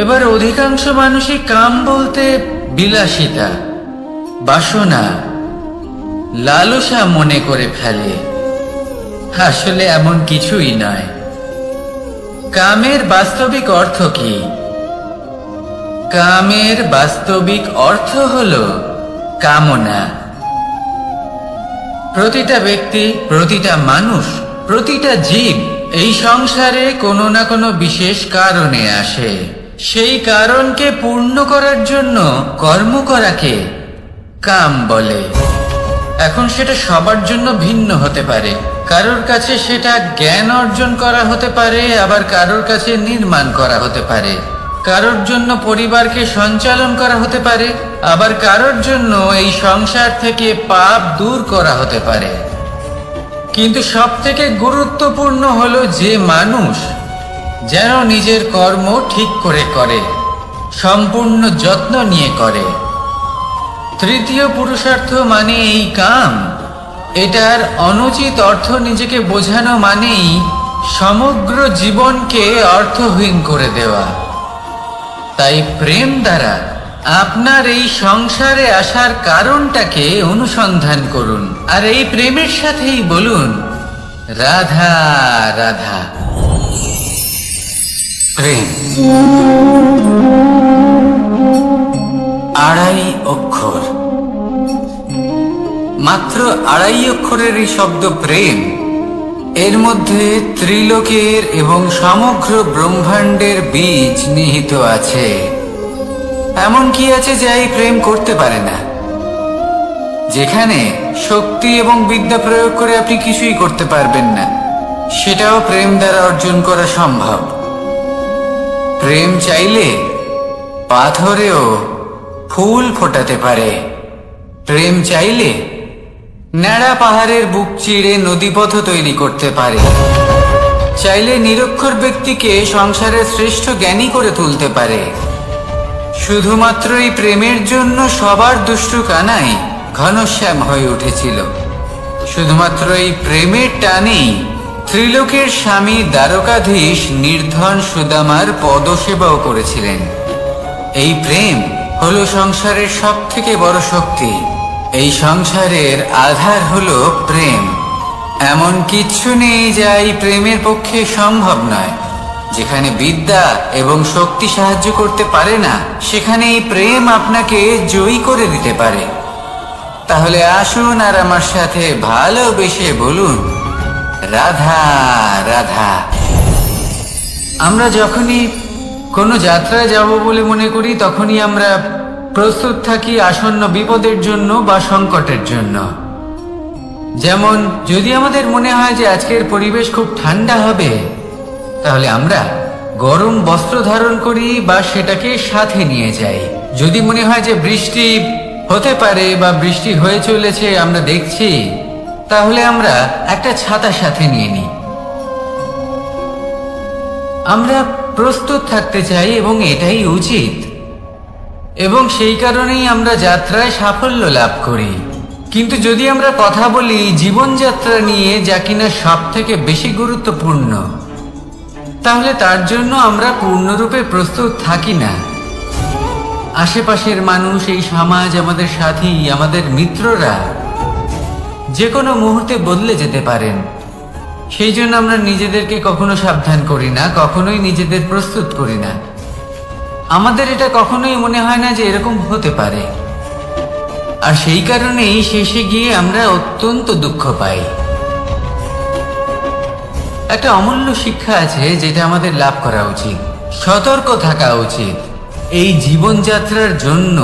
এবার অধিকাংশ মানুষই কাম বলতে বিলাসিতা, বাসনা, লালসা মনে করে ফেলে। আসলে এমন কিছুই নয়। কামের বাস্তবিক অর্থ কি? কামের বাস্তবিক অর্থ হলো কামনা। প্রতিটা ব্যক্তি, প্রতিটা মানুষ, প্রতিটা জীব এই সংসারে কোনো না কোনো বিশেষ কারণে আসে। সেই কারণকে পূর্ণ করার জন্য কর্ম করাকে কাম বলে। এখন সেটা সবার জন্য ভিন্ন হতে পারে। কারোর কাছে সেটা জ্ঞান অর্জন করা হতে পারে, আবার কারোর কাছে নির্মাণ করা হতে পারে। কারোর জন্য পরিবারকে সঞ্চালন করা হতে পারে, আবার কারোর জন্য এই সংসার থেকে পাপ দূর করা হতে পারে। কিন্তু সবথেকে গুরুত্বপূর্ণ হলো যে মানুষ যেন নিজের কর্ম ঠিক করে করে, সম্পূর্ণ যত্ন নিয়ে করে। তৃতীয় পুরুষার্থ মানে এই কাম। এটার অনুচিত অর্থ নিজেকে বোঝানো মানেই সমগ্র জীবনকে অর্থহীন করে দেওয়া। তাই প্রেম দ্বারা আপনার এই সংসারে আসার কারণটাকে অনুসন্ধান করুন, আর এই প্রেমের সাথেই বলুন রাধা রাধা। প্রেম আড়াই অক্ষর, মাত্র আড়াই অক্ষরের এই শব্দ প্রেম, এর মধ্যে ত্রিলোকের এবং সমগ্র ব্রহ্মাণ্ডের বীজ নিহিত আছে। এমন কি আছে যা এই প্রেম করতে পারে না? যেখানে শক্তি এবং বিদ্যা প্রয়োগ করে আপনি কিছুই করতে পারবেন না, সেটাও প্রেম দ্বারা অর্জন করা সম্ভব। প্রেম চাইলে পাথরেও ফুল ফোটাতে পারে। প্রেম চাইলে ন্যাড়া পাহাড়ের বুক চিড়ে নদীপথ তৈরি করতে পারে। চাইলে নিরক্ষর ব্যক্তিকে সংসারের শ্রেষ্ঠ জ্ঞানী করে তুলতে পারে। শুধুমাত্র এই প্রেমের জন্য সবার দুষ্টু কানাই ঘনশ্যাম হয়ে উঠেছিল। শুধুমাত্র এই প্রেমের টানেই ত্রিলোকের স্বামী দ্বারকাধীশ নির্ধন সুদামার পদসেবাও করেছিলেন। এই প্রেম হলো সংসারের সব থেকে বড় শক্তি। এই সংসারের আধার হলো প্রেম। এমন কিচ্ছু নেই যা এই প্রেমের পক্ষে সম্ভব নয়। যেখানে বিদ্যা এবং শক্তি সাহায্য করতে পারে না, সেখানে এই প্রেম আপনাকে জয়ী করে দিতে পারে। তাহলে আসুন আর আমার সাথে ভালোবেসে বলুন রাধা রাধা। আমরা যখনই কোনো যাত্রায় যাব বলে মনে করি, তখনই আমরা প্রস্তুত থাকি আসন্ন বিপদের জন্য বা সংকটের জন্য। যেমন যদি আমাদের মনে হয় যে আজকের পরিবেশ খুব ঠান্ডা হবে, তাহলে আমরা গরম বস্ত্র ধারণ করি বা সেটাকে সাথে নিয়ে যাই। যদি মনে হয় যে বৃষ্টি হতে পারে বা বৃষ্টি হয়ে চলেছে, আমরা দেখছি, তাহলে আমরা একটা ছাতা সাথে নিয়ে নিই। আমরা প্রস্তুত থাকতে চাই এবং এটাই উচিত, এবং সেই কারণেই আমরা যাত্রায় সাফল্য লাভ করি। কিন্তু যদি আমরা কথা বলি জীবনযাত্রা নিয়ে, যা কিনা সব থেকে বেশি গুরুত্বপূর্ণ, তাহলে তার জন্য আমরা পূর্ণরূপে প্রস্তুত থাকি না। আশেপাশের মানুষ, এই সমাজ, আমাদের সাথী, আমাদের মিত্ররা যে কোনো মুহূর্তে বদলে যেতে পারেন। সেই জন্য আমরা নিজেদেরকে কখনো সাবধান করি না, কখনোই নিজেদের প্রস্তুত করি না। আমাদের এটা কখনোই মনে হয় না যে এরকম হতে পারে, আর সেই কারণেই শেষে গিয়ে আমরা অত্যন্ত দুঃখ পাই। একটা অমূল্য শিক্ষা আছে যেটা আমাদের লাভ করা উচিত। সতর্ক থাকা উচিত। এই জীবনযাত্রার জন্য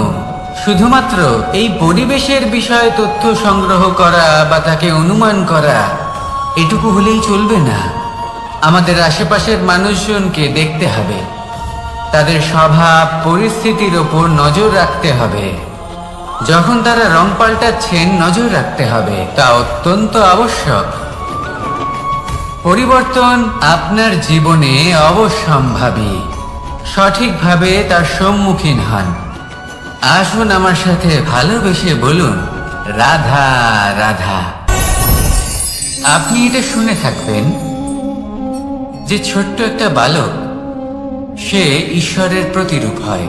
শুধুমাত্র এই পরিবেশের বিষয়ে তথ্য সংগ্রহ করা বা তাকে অনুমান করা, এটুকু হলেই চলবে না। আমাদের আশেপাশের মানুষজনকে দেখতে হবে, তাদের স্বভাব পরিস্থিতির ওপর নজর রাখতে হবে। যখন তারা রং পাল্টাচ্ছেন, নজর রাখতে হবে, তা অত্যন্ত আবশ্যক। পরিবর্তন আপনার জীবনে অবশ্যম্ভাবী। সঠিকভাবে তার সম্মুখীন হন। আসুন আমার সাথে ভালোবেসে বলুন রাধা রাধা। আপনি এটা শুনে থাকবেন যে ছোট্ট একটা বালক, সে ঈশ্বরের প্রতিরূপ হয়।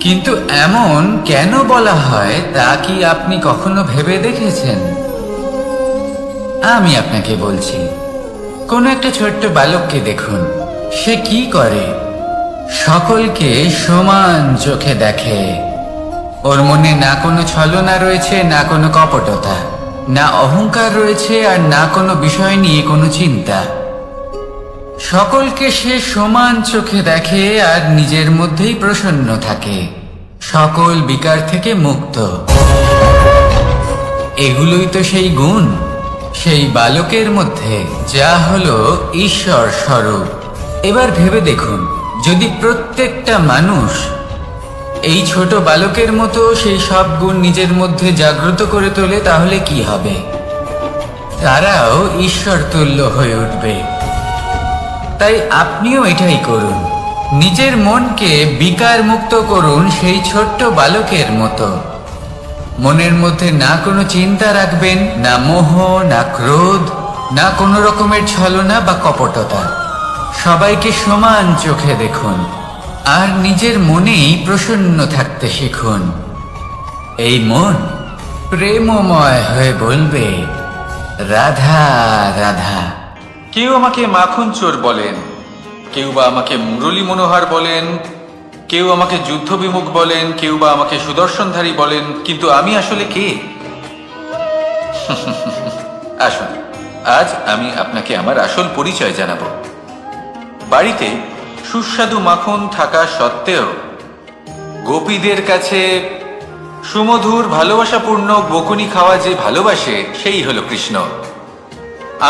কিন্তু এমন কেন বলা হয় তা কি আপনি কখনো ভেবে দেখেছেন? আমি আপনাকে বলছি। কোন একটা ছোট্ট বালককে দেখুন, সে কি করে? সকলকে সমান চোখে দেখে। ওর মনে না কোনো ছলনা রয়েছে, না কোনো কপটতা। না অহংকার রয়েছে আর না কোনো বিষয় নিয়ে কোনো চিন্তা। সকলকে সে সমান চোখে দেখে আর নিজের মধ্যেই প্রসন্ন থাকে, সকল বিকার থেকে মুক্ত। এগুলোই তো সেই গুণ, সেই বালকের মধ্যে যা হলো ঈশ্বর স্বরূপ। এবার ভেবে দেখুন, যদি প্রত্যেকটা মানুষ এই ছোট বালকের মতো সেই সব গুণ নিজের মধ্যে জাগ্রত করে তোলে, তাহলে কি হবে? তারাও ঈশ্বর তুল্য হয়ে উঠবে। তাই আপনিও এটাই করুন, নিজের মনকে বিকার মুক্ত করুন সেই ছোট্ট বালকের মতো। মনের মধ্যে না কোনো চিন্তা রাখবেন, না মোহ, না ক্রোধ, না কোনো রকমের ছলনা বা কপটতা। সবাইকে সমান চোখে দেখুন আর নিজের মনেই প্রসন্ন থাকতে শিখুন। এই মন প্রেমময় হয়ে বলবে, রাধা রাধা। কেউ আমাকে মাখন চোর বলেন, কেউ বা আমাকে মুরলী মনোহর বলেন, কেউ আমাকে যুদ্ধ বিমুখ বলেন, কেউ বা আমাকে সুদর্শনধারী বলেন, কিন্তু আমি আসলে কে? আসুন, আজ আমি আপনাকে আমার আসল পরিচয় জানাবো। বাড়িতে সুস্বাদু মাখন থাকা সত্ত্বেও গোপীদের কাছে সুমধুর ভালোবাসাপূর্ণ বকুনি খাওয়া যে ভালোবাসে, সেই হলো কৃষ্ণ।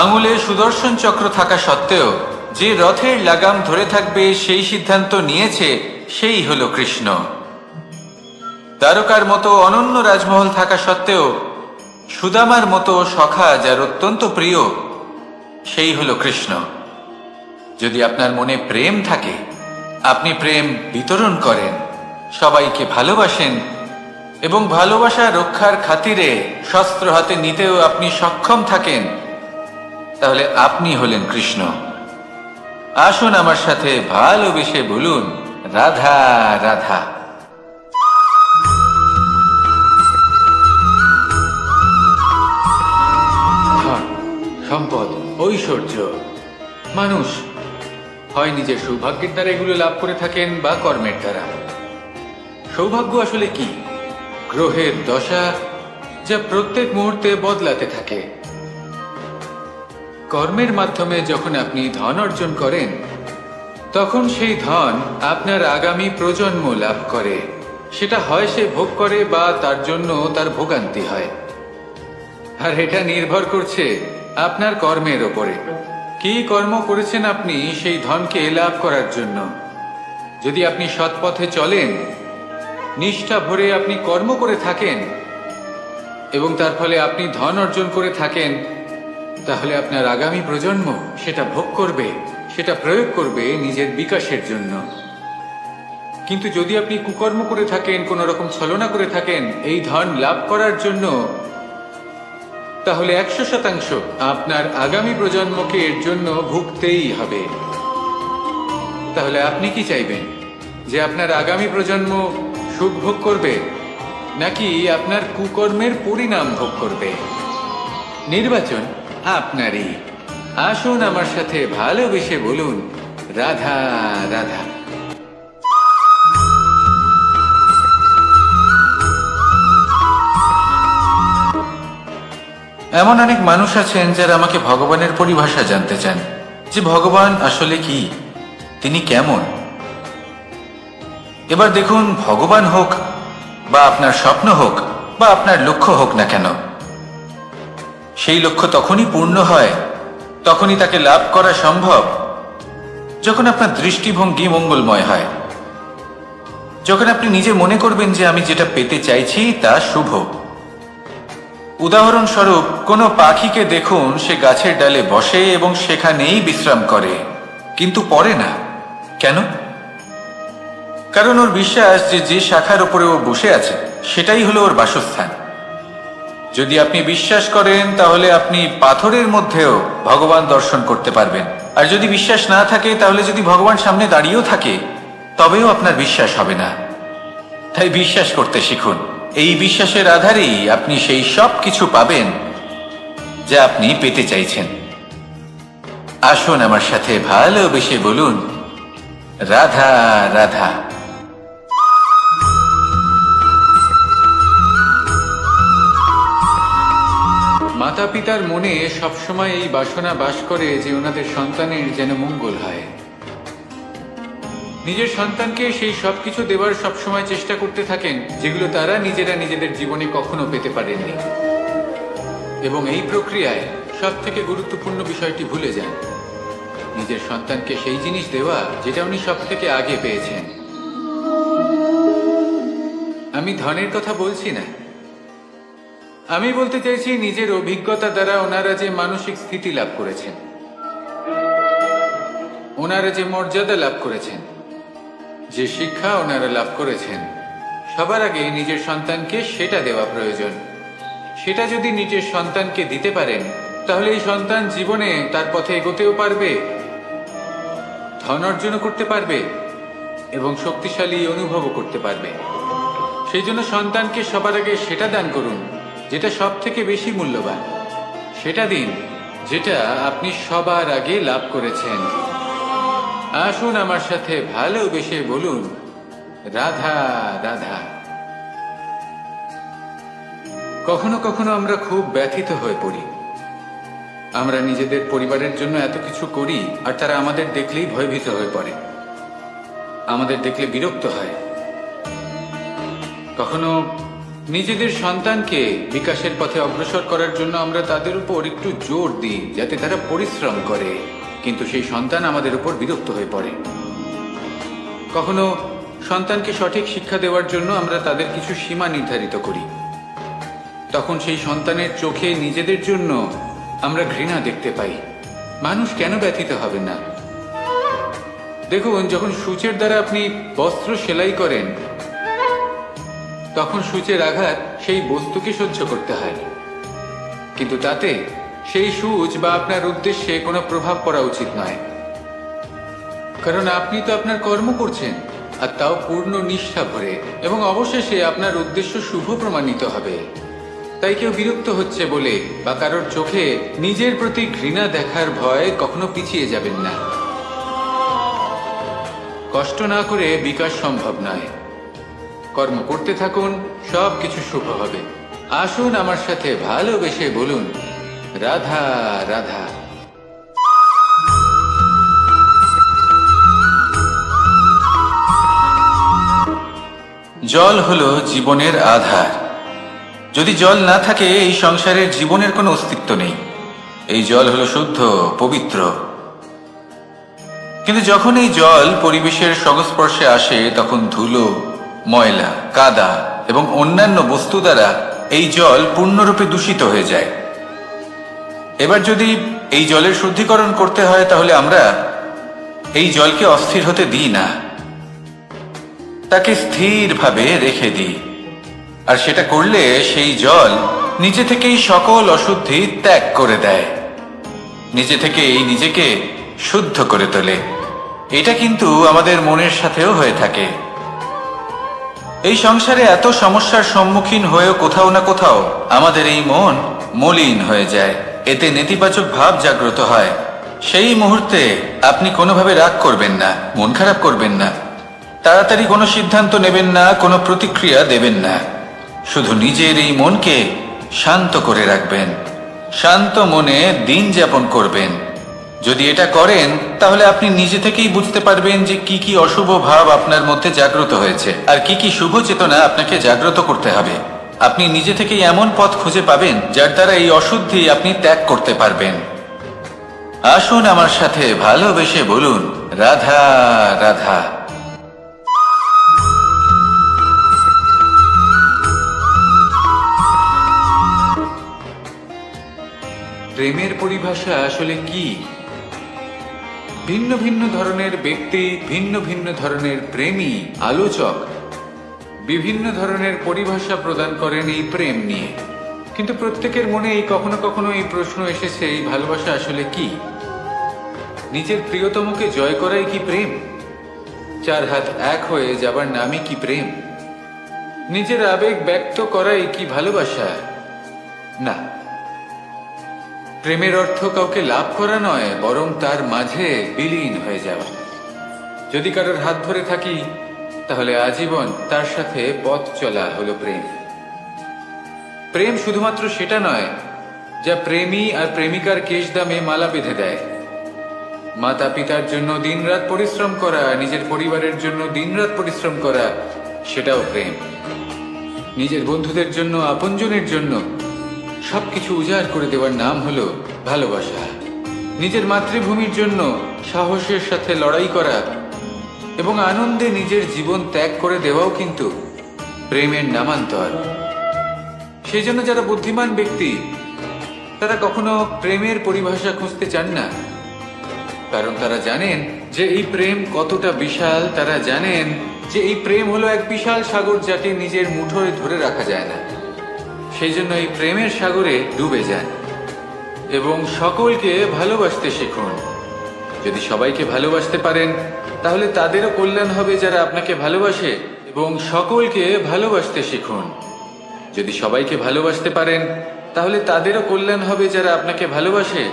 আঙুলে সুদর্শন চক্র থাকা সত্ত্বেও যে রথের লাগাম ধরে থাকবে সেই সিদ্ধান্ত নিয়েছে, সেই হলো কৃষ্ণ। দ্বারকার মতো অনন্য রাজমহল থাকা সত্ত্বেও সুদামার মতো সখা যার অত্যন্ত প্রিয়, সেই হলো কৃষ্ণ। যদি আপনার মনে প্রেম থাকে, আপনি প্রেম বিতরণ করেন, সবাইকে ভালোবাসেন এবং ভালোবাসা রক্ষার খাতিরে শস্ত্র হাতে নিতেও আপনি সক্ষম থাকেন, তাহলে আপনি হলেন কৃষ্ণ। আসুন আমার সাথে ভালোবেসে বলুন, রাধা রাধা। ধন, সম্পদ, ঐশ্বর্য, মানুষ হয় নিজের সৌভাগ্যের দ্বারা এগুলো লাভ করে থাকেন বা কর্মের দ্বারা। সৌভাগ্য আসলে কি? গ্রহের দশা, যা প্রত্যেক মুহূর্তে বদলাতে থাকে। কর্মের মাধ্যমে যখন আপনি ধন অর্জন করেন, তখন সেই ধন আপনার আগামী প্রজন্ম লাভ করে। সেটা হয় সে ভোগ করে বা তার জন্য তার ভোগান্তি হয়। আর এটা নির্ভর করছে আপনার কর্মের ওপরে। কি কর্ম করেছেন আপনি সেই ধনকে লাভ করার জন্য? যদি আপনি সৎ পথে চলেন, নিষ্ঠা ভরে আপনি কর্ম করে থাকেন এবং তার ফলে আপনি ধন অর্জন করে থাকেন, তাহলে আপনার আগামী প্রজন্ম সেটা ভোগ করবে, সেটা প্রয়োগ করবে নিজের বিকাশের জন্য। কিন্তু যদি আপনি কুকর্ম করে থাকেন, কোনো রকম ছলনা করে থাকেন এই ধন লাভ করার জন্য, তাহলে 100% আপনার আগামী প্রজন্মকে এর জন্য ভুগতেই হবে। তাহলে আপনি কি চাইবেন? যে আপনার আগামী প্রজন্ম সুখ ভোগ করবে, নাকি আপনার কুকর্মের পরিণাম ভোগ করবে? নির্বাচন আপনারই। আসুন আমার সাথে ভালোবেসে বলুন, রাধা রাধা। এমন অনেক মানুষ আছেন যারা আমাকে ভগবানের পরিভাষা জানতে চান, যে ভগবান আসলে কি, তিনি কেমন। এবার দেখুন, ভগবান হোক বা আপনার স্বপ্ন হোক বা আপনার লক্ষ্য হোক না কেন, সেই লক্ষ্য তখনই পূর্ণ হয়, তখনই তাকে লাভ করা সম্ভব যখন আপনার দৃষ্টিভঙ্গি মঙ্গলময় হয়, যখন আপনি নিজে মনে করবেন যে আমি যেটা পেতে চাইছি তা শুভ। উদাহরণস্বরূপ, কোনো পাখিকে দেখুন, সে গাছের ডালে বসে এবং সেখানেই বিশ্রাম করে, কিন্তু পড়ে না। কেন? কারণ ওর বিশ্বাস যে যে শাখার উপরে ও বসে আছে সেটাই হলো ওর বাসস্থান। যদি আপনি বিশ্বাস করেন, তাহলে আপনি পাথরের মধ্যেও ভগবান দর্শন করতে পারবেন। আর যদি বিশ্বাস না থাকে, তাহলে যদি ভগবান সামনে দাঁড়িয়েও থাকে, তবেও আপনার বিশ্বাস হবে না। তাই বিশ্বাস করতে শিখুন। এই বিশ্বাসের আধারেই আপনি সেই সব কিছু পাবেন যা আপনি পেতে চাইছেন। আসুন আমার সাথে ভালোবেসে বলুন, রাধা রাধা। মাতা পিতার মনে সবসময় এই বাসনা বাস করে যে ওনাদের সন্তানের যেন মঙ্গল হয়। নিজের সন্তানকে সেই সবকিছু দেওয়ার সবসময় চেষ্টা করতে থাকেন যেগুলো তারা নিজেরা নিজেদের জীবনে কখনো পেতে পারেননি, এবং এই প্রক্রিয়ায় সব থেকে গুরুত্বপূর্ণ বিষয়টি ভুলে যান, নিজের সন্তানকে সেই জিনিস দেওয়া যেটা উনি সব থেকে আগে পেয়েছেন। আমি ধনের কথা বলছি না, আমি বলতে চাইছি নিজের অভিজ্ঞতা দ্বারা ওনারা যে মানসিক স্থিতি লাভ করেছেন, ওনারা যে মর্যাদা লাভ করেছেন, যে শিক্ষা ওনারা লাভ করেছেন, সবার আগে নিজের সন্তানকে সেটা দেওয়া প্রয়োজন। সেটা যদি নিজের সন্তানকে দিতে পারেন তাহলে এই সন্তান জীবনে তার পথে এগোতেও পারবে, ধন অর্জন করতে পারবে এবং শক্তিশালী অনুভবও করতে পারবে। সেই জন্য সন্তানকে সবার আগে সেটা দান করুন যেটা সব থেকে বেশি মূল্যবান। সেটা দিন যেটা আপনি সবার আগে লাভ করেছেন। আসুন আমার সাথে ভালোবেসে বলুন, রাধা রাধা। কখনো কখনো আমরা খুব ব্যথিত হয়ে পড়ি। আমরা নিজেদের পরিবারের জন্য এত কিছু করি আর তারা আমাদের দেখলেই ভয়ভীত হয়ে পড়ে, আমাদের দেখলে বিরক্ত হয়। কখনো নিজেদের সন্তানকে বিকাশের পথে অগ্রসর করার জন্য আমরা তাদের উপর একটু জোর দিই যাতে তারা পরিশ্রম করে, কিন্তু সেই সন্তান আমাদের উপর বিরক্ত হয়ে পড়ে। কখনো সন্তানকে সঠিক শিক্ষা দেওয়ার জন্য আমরা তাদের কিছু সীমা নির্ধারিত করি, তখন সেই সন্তানের চোখে নিজেদের জন্য আমরা ঘৃণা দেখতে পাই। মানুষ কেন ব্যথিত হবেন না? দেখুন, যখন সূচের দ্বারা আপনি বস্ত্র সেলাই করেন তখন সূচের আঘাত সেই বস্তুকে সহ্য করতে হয়, কিন্তু তাতে সেই সূচ বা আপনার উদ্দেশ্যে কোনো প্রভাব পড়া উচিত নয়, কারণ আপনি তো আপনার কর্ম করছেন, আর তাও পূর্ণ নিষ্ঠা ভরে, এবং অবশেষে আপনার উদ্দেশ্য শুভ প্রমাণিত হবে। তাই কেউ বিরক্ত হচ্ছে বলে বা কারোর চোখে নিজের প্রতি ঘৃণা দেখার ভয় কখনো পিছিয়ে যাবেন না। কষ্ট না করে বিকাশ সম্ভব নয়। কর্ম করতে থাকুন, সব কিছু শুভ হবে। আসুন আমার সাথে ভালোবেসে বলুন, রাধা রাধা। জল হলো জীবনের আধার। যদি জল না থাকে এই সংসারের জীবনের কোনো অস্তিত্ব নেই। এই জল হলো শুদ্ধ, পবিত্র। কিন্তু যখন এই জল পরিবেশের সংস্পর্শে আসে তখন ধুলো, ময়লা, কাদা এবং অন্যান্য বস্তু দ্বারা এই জল পূর্ণরূপে দূষিত হয়ে যায়। এবার যদি এই জলের শুদ্ধিকরণ করতে হয় তাহলে আমরা এই জলকে অস্থির হতে দিই না, তাকে স্থিরভাবে রেখে দিই। আর সেটা করলে সেই জল নিজে থেকেই সকল অশুদ্ধি ত্যাগ করে দেয়, নিজে থেকেই নিজেকে শুদ্ধ করে তোলে। এটা কিন্তু আমাদের মনের সাথেও হয়ে থাকে। এই সংসারে এত সমস্যার সম্মুখীন হয়েও কোথাও না কোথাও আমাদের এই মন মলিন হয়ে যায়, এতে নেতিবাচক ভাব জাগ্রত হয়। সেই মুহূর্তে আপনি কোনোভাবে রাগ করবেন না, মন খারাপ করবেন না, তাড়াতাড়ি কোনো সিদ্ধান্ত নেবেন না, কোনো প্রতিক্রিয়া দেবেন না। শুধু নিজের এই মনকে শান্ত করে রাখবেন, শান্ত মনে দিন যাপন করবেন। যদি এটা করেন তাহলে আপনি নিজে থেকেই বুঝতে পারবেন যে কি কি অশুভ ভাব আপনার মধ্যে জাগ্রত হয়েছে আর কি কি শুভ চেতনা আপনাকে জাগ্রত করতে হবে। আপনি নিজে থেকেই এমন পথ খুঁজে পাবেন যার দ্বারা এই অশুদ্ধি আপনি ত্যাগ করতে পারবেন। আসুন আমার সাথে ভালোবেসে বলুন, রাধা রাধা। প্রেমের পরিভাষা আসলে কি? ভিন্ন ভিন্ন ধরনের ব্যক্তি, ভিন্ন ভিন্ন ধরনের প্রেমী আলোচক বিভিন্ন ধরনের পরিভাষা প্রদান করেন এই প্রেম নিয়ে। কিন্তু প্রত্যেকের মনে এই কখনো কখনো এই প্রশ্ন এসেছে, এই ভালোবাসা আসলে কি? নিজের প্রিয়তমকে জয় করাই কি প্রেম? চার হাত এক হয়ে যাবার নামই কি প্রেম? নিজের আবেগ ব্যক্ত করাই কি ভালোবাসা? না, প্রেমের অর্থ কাউকে লাভ করা নয়, বরং তার মাঝে বিলীন হয়ে যাওয়া। যদি কারোর হাত ধরে থাকি তাহলে আজীবন তার সাথে পথ চলা হলো প্রেম। প্রেম শুধুমাত্র সেটা নয় যা প্রেমী আর প্রেমিকার কেশদামে মালা বেঁধে দেয়। মাতা পিতার জন্য দিনরাত পরিশ্রম করা, নিজের পরিবারের জন্য দিনরাত পরিশ্রম করা, সেটাও প্রেম। নিজের বন্ধুদের জন্য, আপনজনের জন্য সবকিছু উজাড় করে দেওয়ার নাম হলো ভালোবাসা। নিজের মাতৃভূমির জন্য সাহসের সাথে লড়াই করা এবং আনন্দে নিজের জীবন ত্যাগ করে দেওয়াও কিন্তু প্রেমের নামান্তর। সেই জন্য যারা বুদ্ধিমান ব্যক্তি তারা কখনো প্রেমের পরিভাষা খুঁজতে চান না, কারণ তারা জানেন যে এই প্রেম কতটা বিশাল। তারা জানেন যে এই প্রেম হলো এক বিশাল সাগর, যাকে নিজের মুঠোয় ধরে রাখা যায় না। সেই জন্য এই প্রেমের সাগরে ডুবে যান এবং সকলকে ভালোবাসতে শিখুন। যদি সবাইকে ভালোবাসতে পারেন তাহলে তাদেরও কল্যাণ হবে যারা আপনাকে ভালোবাসে, এবং সকলকে ভালোবাসতে শিখুন। যদি সবাইকে ভালোবাসতে পারেন তাহলে তাদেরও কল্যাণ হবে যারা আপনাকে ভালোবাসে,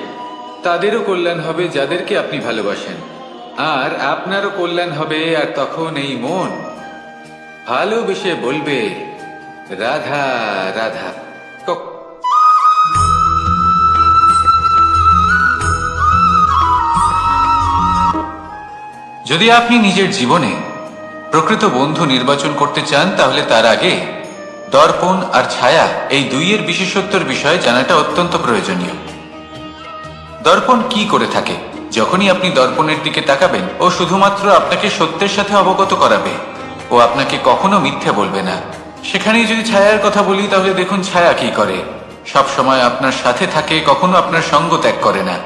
তাদেরও কল্যাণ হবে যাদেরকে আপনি ভালোবাসেন, আর আপনারও কল্যাণ হবে। আর তখন এই মন ভালোবেসে বলবে, রাধা রাধা। যদি আপনি নিজের জীবনে প্রকৃত বন্ধু নির্বাচন করতে চান তাহলে তার আগে দর্পণ আর ছায়া, এই দুইয়ের বিশেষত্বর বিষয়ে জানাটা অত্যন্ত প্রয়োজনীয়। দর্পণ কি করে থাকে? যখনই আপনি দর্পণের দিকে তাকাবেন, ও শুধুমাত্র আপনাকে সত্যের সাথে অবগত করাবে, ও আপনাকে কখনো মিথ্যে বলবে না। সেখানেই যদি ছায়ার কথা বলি, তাহলে দেখুন ছায়া কি করে। সব সময় আপনার সাথে থাকে, কখনো আপনার সঙ্গ ত্যাগ করে না।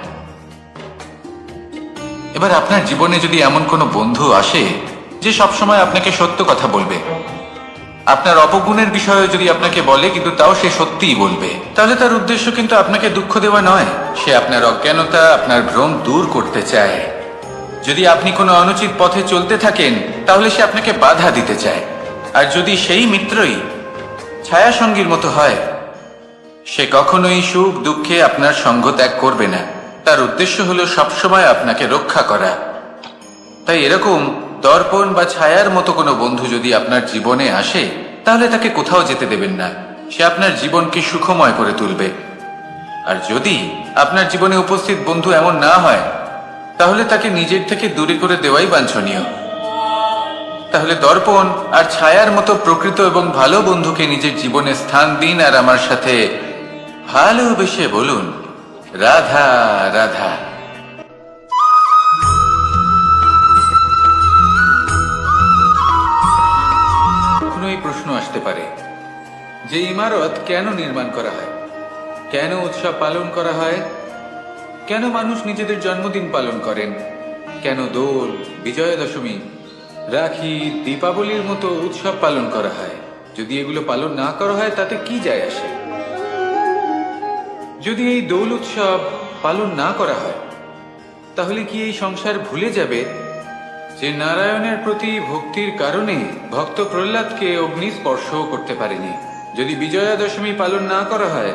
এবার আপনার জীবনে যদি এমন কোনো বন্ধু আসে যে সবসময় আপনাকে সত্য কথা বলবে, আপনার অপগুণের বিষয়ে যদি আপনাকে বলে কিন্তু তাও সে সত্যিই বলবে, তাহলে তার উদ্দেশ্য কিন্তু আপনাকে দুঃখ দেওয়া নয়। সে আপনার অজ্ঞানতা, আপনার ভ্রম দূর করতে চায়। যদি আপনি কোনো অনুচিত পথে চলতে থাকেন তাহলে সে আপনাকে বাধা দিতে চায়। আর যদি সেই মিত্রই ছায়া সঙ্গীর মতো হয়, সে কখনোই সুখ দুঃখে আপনার সঙ্গ ত্যাগ করবে না। তার উদ্দেশ্য হলো সবসময় আপনাকে রক্ষা করা। তাই এরকম দর্পণ বা ছায়ার মতো কোনো বন্ধু যদি আপনার জীবনে আসে, তাহলে তাকে কোথাও যেতে দেবেন না। সে আপনার জীবনকে সুখময় করে তুলবে। আর যদি আপনার জীবনে উপস্থিত বন্ধু এমন না হয়, তাহলে তাকে নিজের থেকে দূরে করে দেওয়াই বাঞ্ছনীয়। তাহলে দর্পণ আর ছায়ার মতো প্রকৃত এবং ভালো বন্ধুকে নিজের জীবনে স্থান দিন, আর আমার সাথে ভালোবেসে বলুন, রাধা রাধা। এই প্রশ্ন আসতে পারে যে ইমারত কেন নির্মাণ করা হয়, কেন উৎসব পালন করা হয়, কেন মানুষ নিজেদের জন্মদিন পালন করেন, কেন দোল, বিজয়া দশমী, রাখি, দীপাবলির মতো উৎসব পালন করা হয়। যদি এগুলো পালন না করা হয় তাতে কি যায় আসে? যদি এই দোল উৎসব পালন না করা হয় তাহলে কি এই সংসার ভুলে যাবে যে নারায়ণের প্রতি ভক্তির কারণে ভক্ত প্রহ্লাদকে অগ্নি স্পর্শও করতে পারেনি? যদি বিজয়া দশমী পালন না করা হয়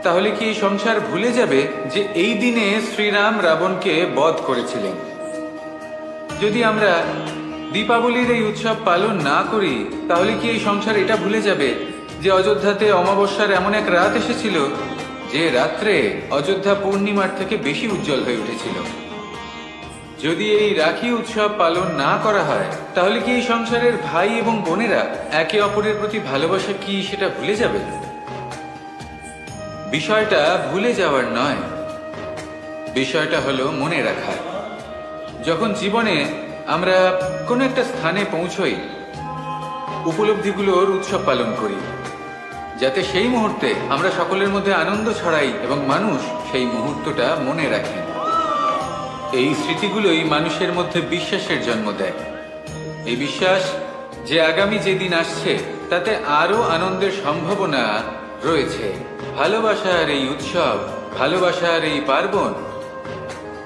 তাহলে কি এই সংসার ভুলে যাবে যে এই দিনে শ্রীরাম রাবণকে বধ করেছিলেন? যদি আমরা দীপাবলির এই উৎসব পালন না করি তাহলে কি এই সংসার এটা ভুলে যাবে যে অযোধ্যাতে অমাবস্যার এমন এক রাত এসেছিল যে রাত্রে অযোধ্যা পূর্ণিমার থেকে বেশি উজ্জ্বল হয়ে উঠেছিল? যদি এই রাখি উৎসব পালন না করা হয় তাহলে কি এই সংসারের ভাই এবং বোনেরা একে অপরের প্রতি ভালোবাসা কি সেটা ভুলে যাবে? বিষয়টা ভুলে যাওয়ার নয়, বিষয়টা হলো মনে রাখার। যখন জীবনে আমরা কোনো একটা স্থানে পৌঁছই, উপলব্ধিগুলোর উৎসব পালন করি, যাতে সেই মুহূর্তে আমরা সকলের মধ্যে আনন্দ ছড়াই এবং মানুষ সেই মুহূর্তটা মনে রাখেন। এই স্মৃতিগুলোই মানুষের মধ্যে বিশ্বাসের জন্ম দেয়। এই বিশ্বাস যে আগামী যেদিন আসছে তাতে আরো আনন্দের সম্ভাবনা রয়েছে। ভালোবাসার এই উৎসব, ভালোবাসার এই পার্বণ,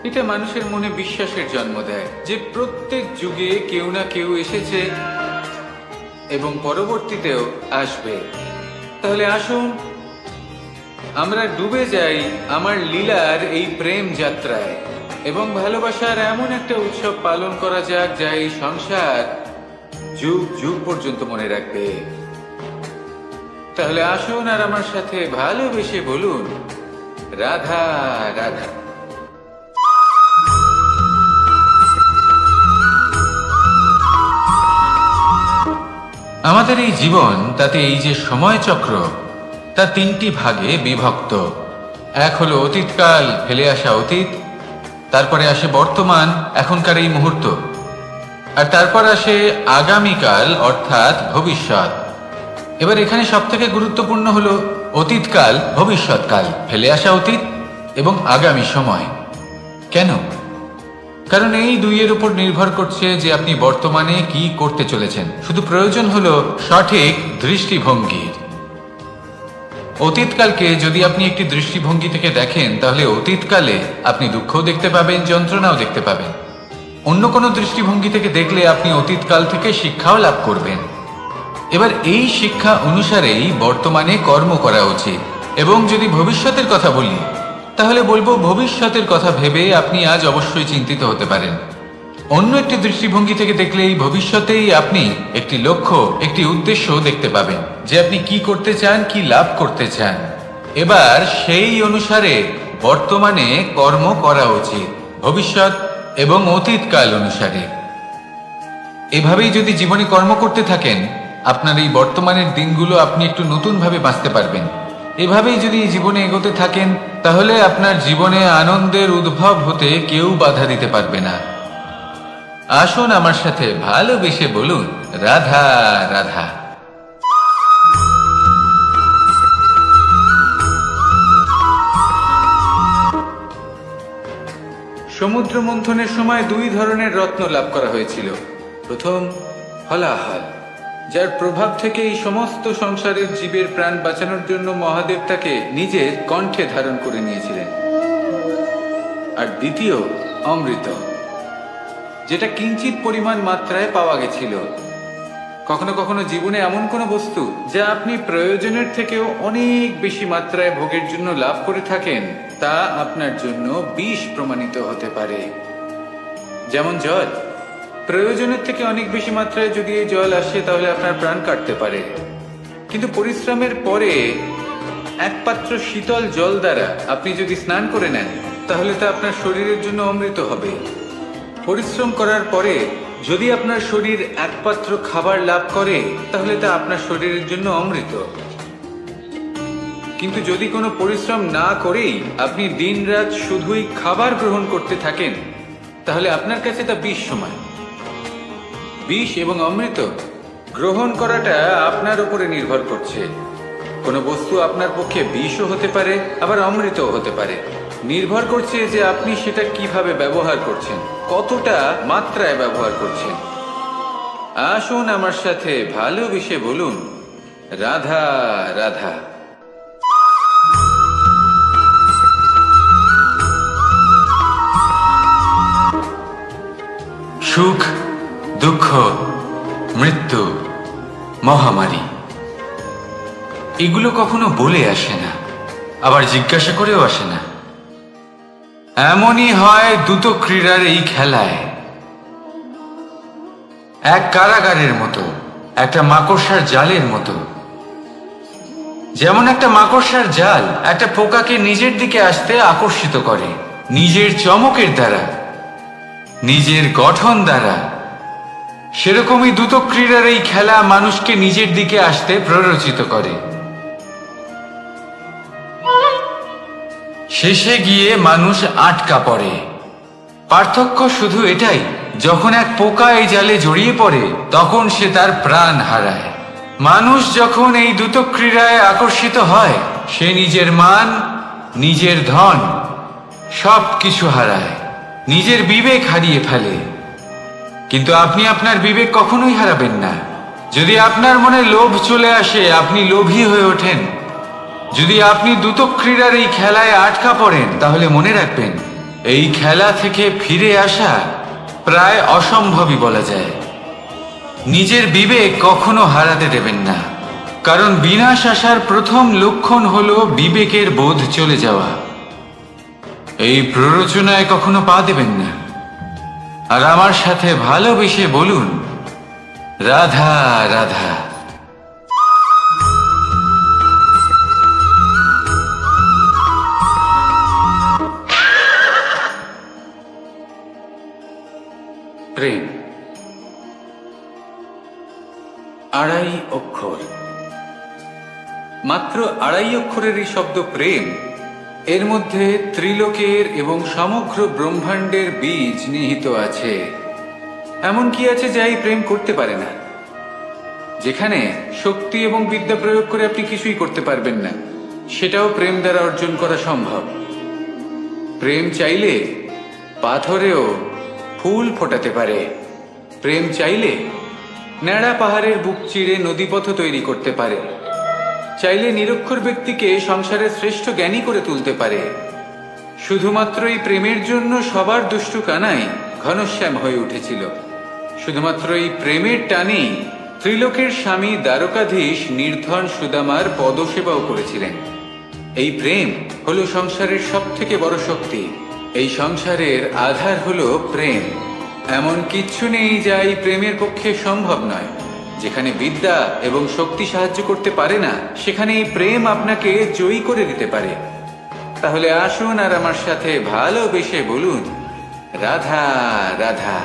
এটা মানুষের মনে বিশ্বাসের জন্ম দেয় যে প্রত্যেক যুগে কেউ না কেউ এসেছে এবং পরবর্তীতেও আসবে। তাহলে আসুন আমরা ডুবে যাই আমার লীলার এই প্রেম যাত্রায় এবং ভালোবাসার এমন একটা উৎসব পালন করা যাক যা এই সংসার যুগ যুগ পর্যন্ত মনে রাখবে। তাহলে আসুন আর আমার সাথে ভালোবেসে বলুন, রাধা রাধা। আমাদের এই জীবন, তাতে এই যে সময় চক্র, তা তিনটি ভাগে বিভক্ত। এক হলো অতীতকাল, ফেলে আসা অতীত, তারপরে আসে বর্তমান, এখনকার এই মুহূর্ত, আর তারপর আসে আগামীকাল অর্থাৎ ভবিষ্যৎ। এবার এখানে সবথেকে গুরুত্বপূর্ণ হলো অতীতকাল, ভবিষ্যৎকাল, ফেলে আসা অতীত এবং আগামী সময়। কেন? কারণ এই দুইয়ের উপর নির্ভর করছে যে আপনি বর্তমানে কি করতে চলেছেন। শুধু প্রয়োজন হলো সঠিক দৃষ্টিভঙ্গির। অতীতকালকে যদি আপনি একটি দৃষ্টিভঙ্গি থেকে দেখেন, তাহলে অতীতকালে আপনি দুঃখও দেখতে পাবেন, যন্ত্রণাও দেখতে পাবেন। অন্য কোনো দৃষ্টিভঙ্গি থেকে দেখলে আপনি অতীতকাল থেকে শিক্ষাও লাভ করবেন। এবার এই শিক্ষা অনুসারেই বর্তমানে কর্ম করা উচিত। এবং যদি ভবিষ্যতের কথা বলি, তাহলে বলবো ভবিষ্যতের কথা ভেবে আপনি আজ অবশ্যই চিন্তিত হতে পারেন। অন্য একটি দৃষ্টিভঙ্গি থেকে দেখলে এই ভবিষ্যতেই আপনি একটি লক্ষ্য, একটি উদ্দেশ্য দেখতে পাবেন, যে আপনি কি করতে চান, কি লাভ করতে চান। এবার সেই অনুসারে বর্তমানে কর্ম করা উচিত, ভবিষ্যৎ এবং অতীতকাল অনুসারে। এভাবেই যদি জীবনে কর্ম করতে থাকেন, আপনার এই বর্তমানের দিনগুলো আপনি একটু নতুনভাবে বাঁচতে পারবেন। এভাবেই যদি জীবনে এগোতে থাকেন, তাহলে আপনার জীবনে আনন্দের উদ্ভব হতে কেউ বাধা দিতে পারবে না। আসুন আমার সাথে ভালোবেসে বলুন, রাধা রাধা। সমুদ্র মন্থনের সময় দুই ধরনের রত্ন লাভ করা হয়েছিল। প্রথম হলাহল, যার প্রভাব থেকে এই সমস্ত সংসারের জীবের প্রাণ বাঁচানোর জন্য মহাদেব তাকে নিজের কণ্ঠে ধারণ করে নিয়েছিলেন। আর দ্বিতীয় অমৃত, যেটা কিঞ্চিত পরিমাণ মাত্রায় পাওয়া গেছিল। কখনো কখনো জীবনে এমন কোনো বস্তু যা আপনি প্রয়োজনের থেকেও অনেক বেশি মাত্রায় ভোগের জন্য লাভ করে থাকেন, তা আপনার জন্য বিষ প্রমাণিত হতে পারে। যেমন জল, প্রয়োজনের থেকে অনেক বেশি মাত্রায় যদি এই জল আসে, তাহলে আপনার প্রাণ কাটতে পারে। কিন্তু পরিশ্রমের পরে এক পাত্র শীতল জল দ্বারা আপনি যদি স্নান করে নেন, তাহলে তা আপনার শরীরের জন্য অমৃত হবে। পরিশ্রম করার পরে যদি আপনার শরীর এক পাত্র খাবার লাভ করে, তাহলে তা আপনার শরীরের জন্য অমৃত। কিন্তু যদি কোনো পরিশ্রম না করেই আপনি দিনরাত শুধুই খাবার গ্রহণ করতে থাকেন, তাহলে আপনার কাছে তা বিষ সমান। বিষ এবং অমৃত গ্রহণ করাটা আপনার উপরে নির্ভর করছে। কোনো বস্তু আপনার পক্ষে বিষও হতে পারে, আবার অমৃতও হতে পারে। নির্ভর করছে যে আপনি সেটা কিভাবে ব্যবহার করছেন, কতটা মাত্রায় ব্যবহার করছেন। আসুন আমার সাথে ভালোবেসে বলুন, রাধা রাধা। সুখ, দুঃখ, মৃত্যু, মহামারী, এগুলো কখনো বলে আসে না, আবার জিজ্ঞাসা করেও আসে না। এমনই হয় দ্রুত ক্রীড়ার এই খেলায়। এক কারাগারের মতো, একটা মাকড়সার জালের মতো। যেমন একটা মাকড়সার জাল একটা পোকাকে নিজের দিকে আসতে আকর্ষিত করে, নিজের চমকের দ্বারা, নিজের গঠন দ্বারা। সেরকমই দ্রুত ক্রীড়ার এই খেলা মানুষকে নিজের দিকে আসতে প্ররোচিত করে। শেষে গিয়ে মানুষ আটকা পড়ে। পার্থক্য শুধু এটাই, যখন এক পোকা এই জালে জড়িয়ে পড়ে, তখন সে তার প্রাণ হারায়। মানুষ যখন এই দ্রুত ক্রীড়ায় আকর্ষিত হয়, সে নিজের মান, নিজের ধন সব কিছু হারায়, নিজের বিবেক হারিয়ে ফেলে। কিন্তু আপনি আপনার বিবেক কখনোই হারাবেন না। যদি আপনার মনে লোভ চলে আসে, আপনি লোভী হয়ে ওঠেন। যদি আপনি দ্রুত ক্রীড়ার এই খেলায় আটকা পড়েন, তাহলে মনে রাখবেন, এই খেলা থেকে ফিরে আসা প্রায় অসম্ভবই বলা যায়। নিজের বিবেক কখনো হারাতে দেবেন না, কারণ বিনাশ আসার প্রথম লক্ষণ হলো বিবেকের বোধ চলে যাওয়া। এই প্ররোচনায় কখনো পা দেবেন না। আর আমার সাথে ভালোবেসে বলুন, রাধা রাধা। প্রেম, আড়াই অক্ষর, মাত্র আড়াই অক্ষরের এই শব্দ প্রেম, এর মধ্যে ত্রিলোকের এবং সমগ্র ব্রহ্মাণ্ডের বীজ নিহিত আছে। এমন কি আছে যা এই প্রেম করতে পারে না? যেখানে শক্তি এবং বিদ্যা প্রয়োগ করে আপনি কিছুই করতে পারবেন না, সেটাও প্রেম দ্বারা অর্জন করা সম্ভব। প্রেম চাইলে পাথরেও ফুল ফোটাতে পারে। প্রেম চাইলে ন্যাড়া পাহাড়ের বুক চিরে নদীপথ তৈরি করতে পারে। চাইলে নিরক্ষর ব্যক্তিকে সংসারের শ্রেষ্ঠ জ্ঞানী করে তুলতে পারে। শুধুমাত্র এই প্রেমের জন্য সবার দুষ্টু কানাই ঘনশ্যাম হয়ে উঠেছিল। শুধুমাত্র এই প্রেমের টানেই ত্রিলোকের স্বামী দ্বারকাধীশ নির্ধন সুদামার পদসেবাও করেছিলেন। এই প্রেম হলো সংসারের সব থেকে বড় শক্তি। এই সংসারের আধার হলো প্রেম। এমন কিচ্ছু নেই যা এই প্রেমের পক্ষে সম্ভব নয়। যেখানে বিদ্যা এবং শক্তি সাহায্য করতে পারে না, সেখানে এই প্রেম আপনাকে জয়ী করে দিতে পারে। তাহলে আসুন আর আমার সাথে ভালোবেসে বলুন, রাধা রাধা।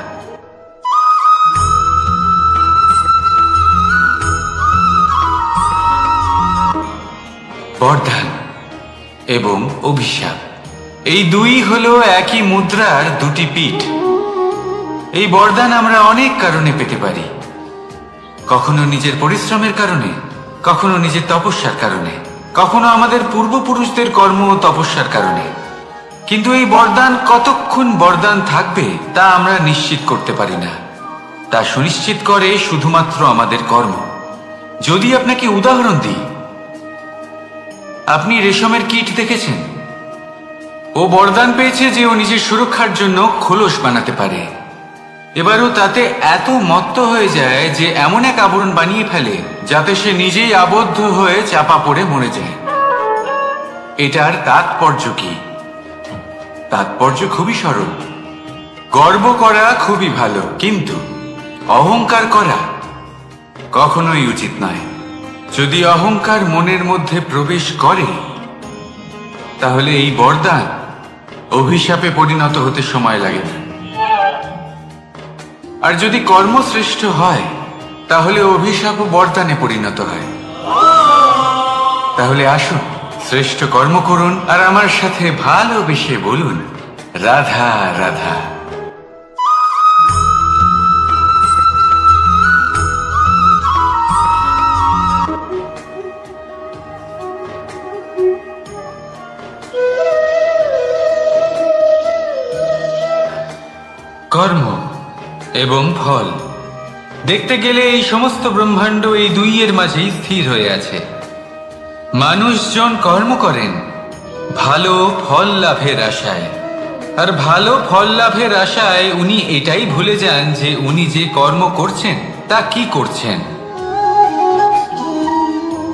বরদান এবং অভিশাপ, এই দুই হলো একই মুদ্রার দুটি পিঠ। এই বরদান আমরা অনেক কারণে পেতে পারি। কখনো নিজের পরিশ্রমের কারণে, কখনো নিজের তপস্যার কারণে, কখনো আমাদের পূর্বপুরুষদের কর্ম ও তপস্যার কারণে। কিন্তু এই বরদান কতক্ষণ বরদান থাকবে তা আমরা নিশ্চিত করতে পারি না। তা সুনিশ্চিত করে শুধুমাত্র আমাদের কর্ম। যদি আপনাকে উদাহরণ দিই, আপনি রেশমের কীট দেখেছেন? ও বরদান পেয়েছে যে ও নিজের সুরক্ষার জন্য খোলস বানাতে পারে। এবারও তাতে এত মত্ত হয়ে যায় যে এমন এক আবরণ বানিয়ে ফেলে যাতে সে নিজেই আবদ্ধ হয়ে চাপা পড়ে মরে যায়। এটার তাৎপর্য কি? তাৎপর্য খুবই সরল। গর্ব করা খুবই ভালো, কিন্তু অহংকার করা কখনোই উচিত নয়। যদি অহংকার মনের মধ্যে প্রবেশ করে, তাহলে এই বরদান অভিশাপে পরিণত হতে সময় লাগে না। আর যদি কর্মশ্রেষ্ঠ হয়, তাহলে অভিশাপ ও বরদানে পরিণত হয়। তাহলে আসুন শ্রেষ্ঠ কর্ম করুন আর আমার সাথে ভালোবেসে বলুন, রাধা রাধা। কর্ম এবং ফল, দেখতে গেলে এই সমস্ত ব্রহ্মাণ্ড এই দুইয়ের মাঝেই স্থির হয়ে আছে। মানুষজন কর্ম করেন ভালো ফল লাভের আশায়, আর ভালো ফল লাভের আশায় উনি এটাই ভুলে যান যে উনি যে কর্ম করছেন তা কি করছেন।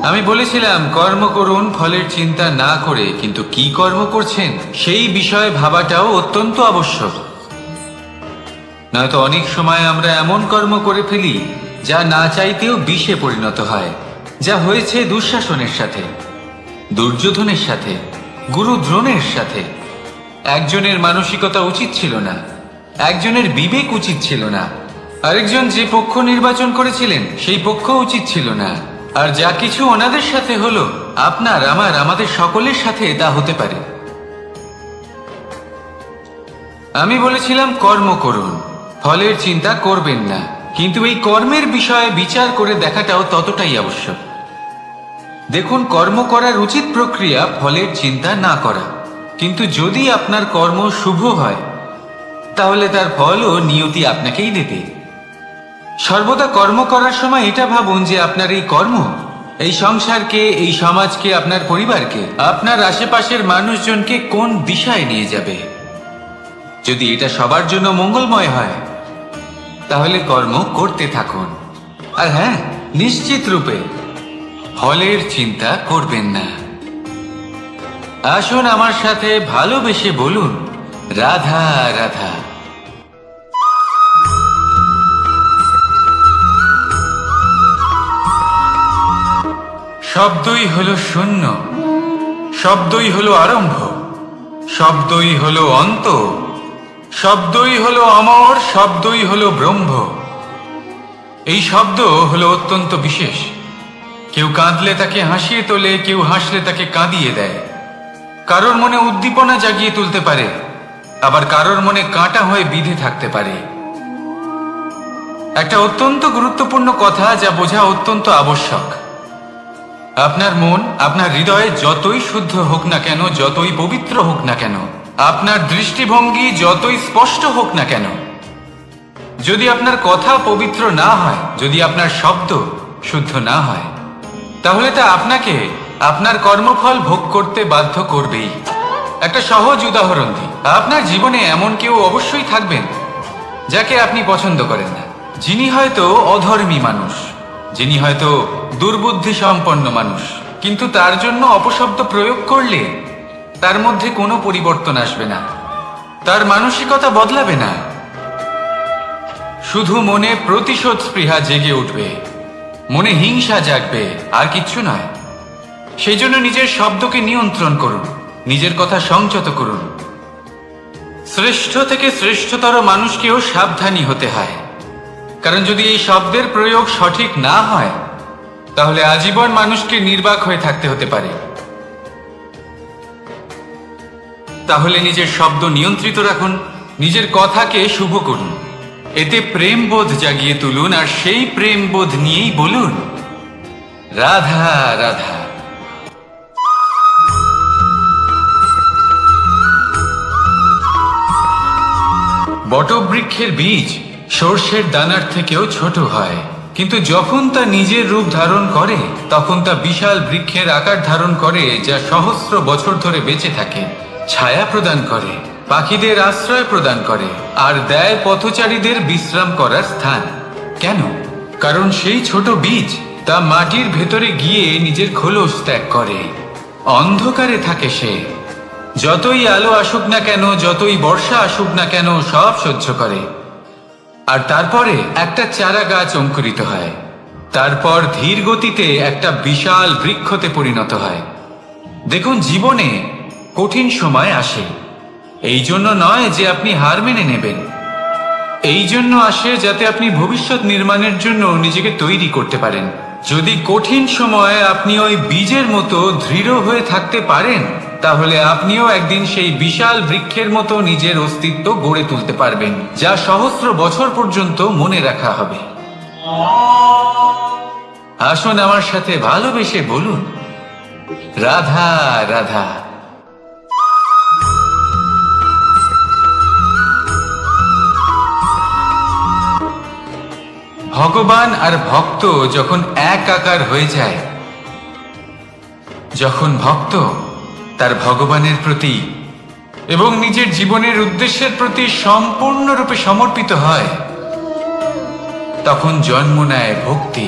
আমি বলেছিলাম কর্ম করুন ফলের চিন্তা না করে, কিন্তু কি কর্ম করছেন সেই বিষয়ে ভাবাটাও অত্যন্ত আবশ্যক। নয়তো অনেক সময় আমরা এমন কর্ম করে ফেলি যা না চাইতেও বিষে পরিণত হয়। যা হয়েছে দুঃশাসনের সাথে, দুর্যোধনের সাথে, গুরু দ্রোণের সাথে। একজনের মানসিকতা উচিত ছিল না, একজনের বিবেক উচিত ছিল না, আরেকজন যে পক্ষ নির্বাচন করেছিলেন সেই পক্ষ উচিত ছিল না। আর যা কিছু ওনাদের সাথে হলো, আপনার আমার আমাদের সকলের সাথে তা হতে পারে। আমি বলেছিলাম কর্ম করুন, ফলের চিন্তা করবেন না, কিন্তু এই কর্মের বিষয়ে বিচার করে দেখাটাও ততটাই আবশ্যক। দেখুন, কর্ম করার উচিত প্রক্রিয়া ফলের চিন্তা না করা, কিন্তু যদি আপনার কর্ম শুভ হয় তাহলে তার ফলও নিয়তি আপনাকেই দেবে। সর্বদা কর্ম করার সময় এটা ভাবুন যে আপনার এই কর্ম এই সংসারকে, এই সমাজকে, আপনার পরিবারকে, আপনার আশেপাশের মানুষজনকে কোন দিশায় নিয়ে যাবে। যদি এটা সবার জন্য মঙ্গলময় হয় তাহলে কর্ম করতে থাকুন। আর হ্যাঁ, নিশ্চিত রূপে ফলের চিন্তা করবেন না। আসুন আমার সাথে ভালোবেসে বলুন, রাধা রাধা। শব্দই হলো শূন্য, শব্দই হলো আরম্ভ, শব্দই হলো অন্ত, শব্দই হলো অমর, শব্দই হলো ব্রহ্ম। এই শব্দ হলো অত্যন্ত বিশেষ। কেউ কাঁদলে তাকে হাসিয়ে তোলে, কেউ হাসলে তাকে কাঁদিয়ে দেয়। কারোর মনে উদ্দীপনা জাগিয়ে তুলতে পারে, আবার কারোর মনে কাঁটা হয়ে বিঁধে থাকতে পারে। একটা অত্যন্ত গুরুত্বপূর্ণ কথা যা বোঝা অত্যন্ত আবশ্যক। আপনার মন, আপনার হৃদয় যতই শুদ্ধ হোক না কেন, যতই পবিত্র হোক না কেন, আপনার দৃষ্টিভঙ্গি যতই স্পষ্ট হোক না কেন, যদি আপনার কথা পবিত্র না হয়, যদি আপনার শব্দ শুদ্ধ না হয়, তাহলে তা আপনাকে আপনার কর্মফল ভোগ করতে বাধ্য করবেই। একটা সহজ উদাহরণ দিই। আপনার জীবনে এমন কেউ অবশ্যই থাকবেন যাকে আপনি পছন্দ করেন না, যিনি হয়তো অধর্মী মানুষ, যিনি হয়তো দুর্বুদ্ধি সম্পন্ন মানুষ, কিন্তু তার জন্য অপশব্দ প্রয়োগ করলে তার মধ্যে কোনো পরিবর্তন আসবে না, তার মানসিকতা বদলাবে না, শুধু মনে প্রতিশোধ স্পৃহা জেগে উঠবে, মনে হিংসা জাগবে, আর কিচ্ছু নয়। সেই জন্য নিজের শব্দকে নিয়ন্ত্রণ করুন, নিজের কথা সংযত করুন। শ্রেষ্ঠ থেকে শ্রেষ্ঠতর মানুষকেও সাবধানী হতে হয়, কারণ যদি এই শব্দের প্রয়োগ সঠিক না হয়, তাহলে আজীবন মানুষকে নির্বাক হয়ে থাকতে হতে পারে। তাহলে নিজের শব্দ নিয়ন্ত্রিত রাখুন, নিজের কথাকে শুভ করুন, এতে প্রেমবোধ জাগিয়ে তুলুন, আর সেই প্রেমবোধ নিয়েই বলুন, রাধা রাধা। বটবৃক্ষের বীজ সর্ষের দানার থেকেও ছোট হয়, কিন্তু যখন তা নিজের রূপ ধারণ করে, তখন তা বিশাল বৃক্ষের আকার ধারণ করে, যা সহস্র বছর ধরে বেঁচে থাকে, ছায়া প্রদান করে, পাখিদের আশ্রয় প্রদান করে, আর দেয় পথচারীদের বিশ্রাম করার স্থান। কেন? কারণ সেই ছোট বীজ তা মাটির ভেতরে গিয়ে নিজের খোলস ত্যাগ করে। অন্ধকারে থাকে সে, যতই আলো আসুক না কেন, যতই বর্ষা আসুক না কেন, সব সহ্য করে। আর তারপরে একটা চারা গাছ অঙ্কুরিত হয়, তারপর ধীর গতিতে একটা বিশাল বৃক্ষতে পরিণত হয়। দেখুন, জীবনে কঠিন সময় আসে, এই জন্য নয় যে আপনি হার মেনে নেবেন, এই জন্য আসে যাতে আপনি ভবিষ্যৎ নির্মাণের জন্য নিজেকে তৈরি করতে পারেন। যদি কঠিন সময়ে আপনি ওই বীজের মতো দৃঢ় হয়ে থাকতে পারেন, তাহলে আপনিও একদিন সেই বিশাল বৃক্ষের মতো নিজের অস্তিত্ব গড়ে তুলতে পারবেন, যা সহস্র বছর পর্যন্ত মনে রাখা হবে। আসুন আমার সাথে ভালোবেসে বলুন, রাধা রাধা। ভগবান আর ভক্ত যখন এক আকার হয়ে যায়, যখন ভক্ত তার ভগবানের প্রতি এবং নিজের জীবনের উদ্দেশ্যের প্রতি সম্পূর্ণরূপে সমর্পিত হয়, তখন জন্ম নেয় ভক্তি।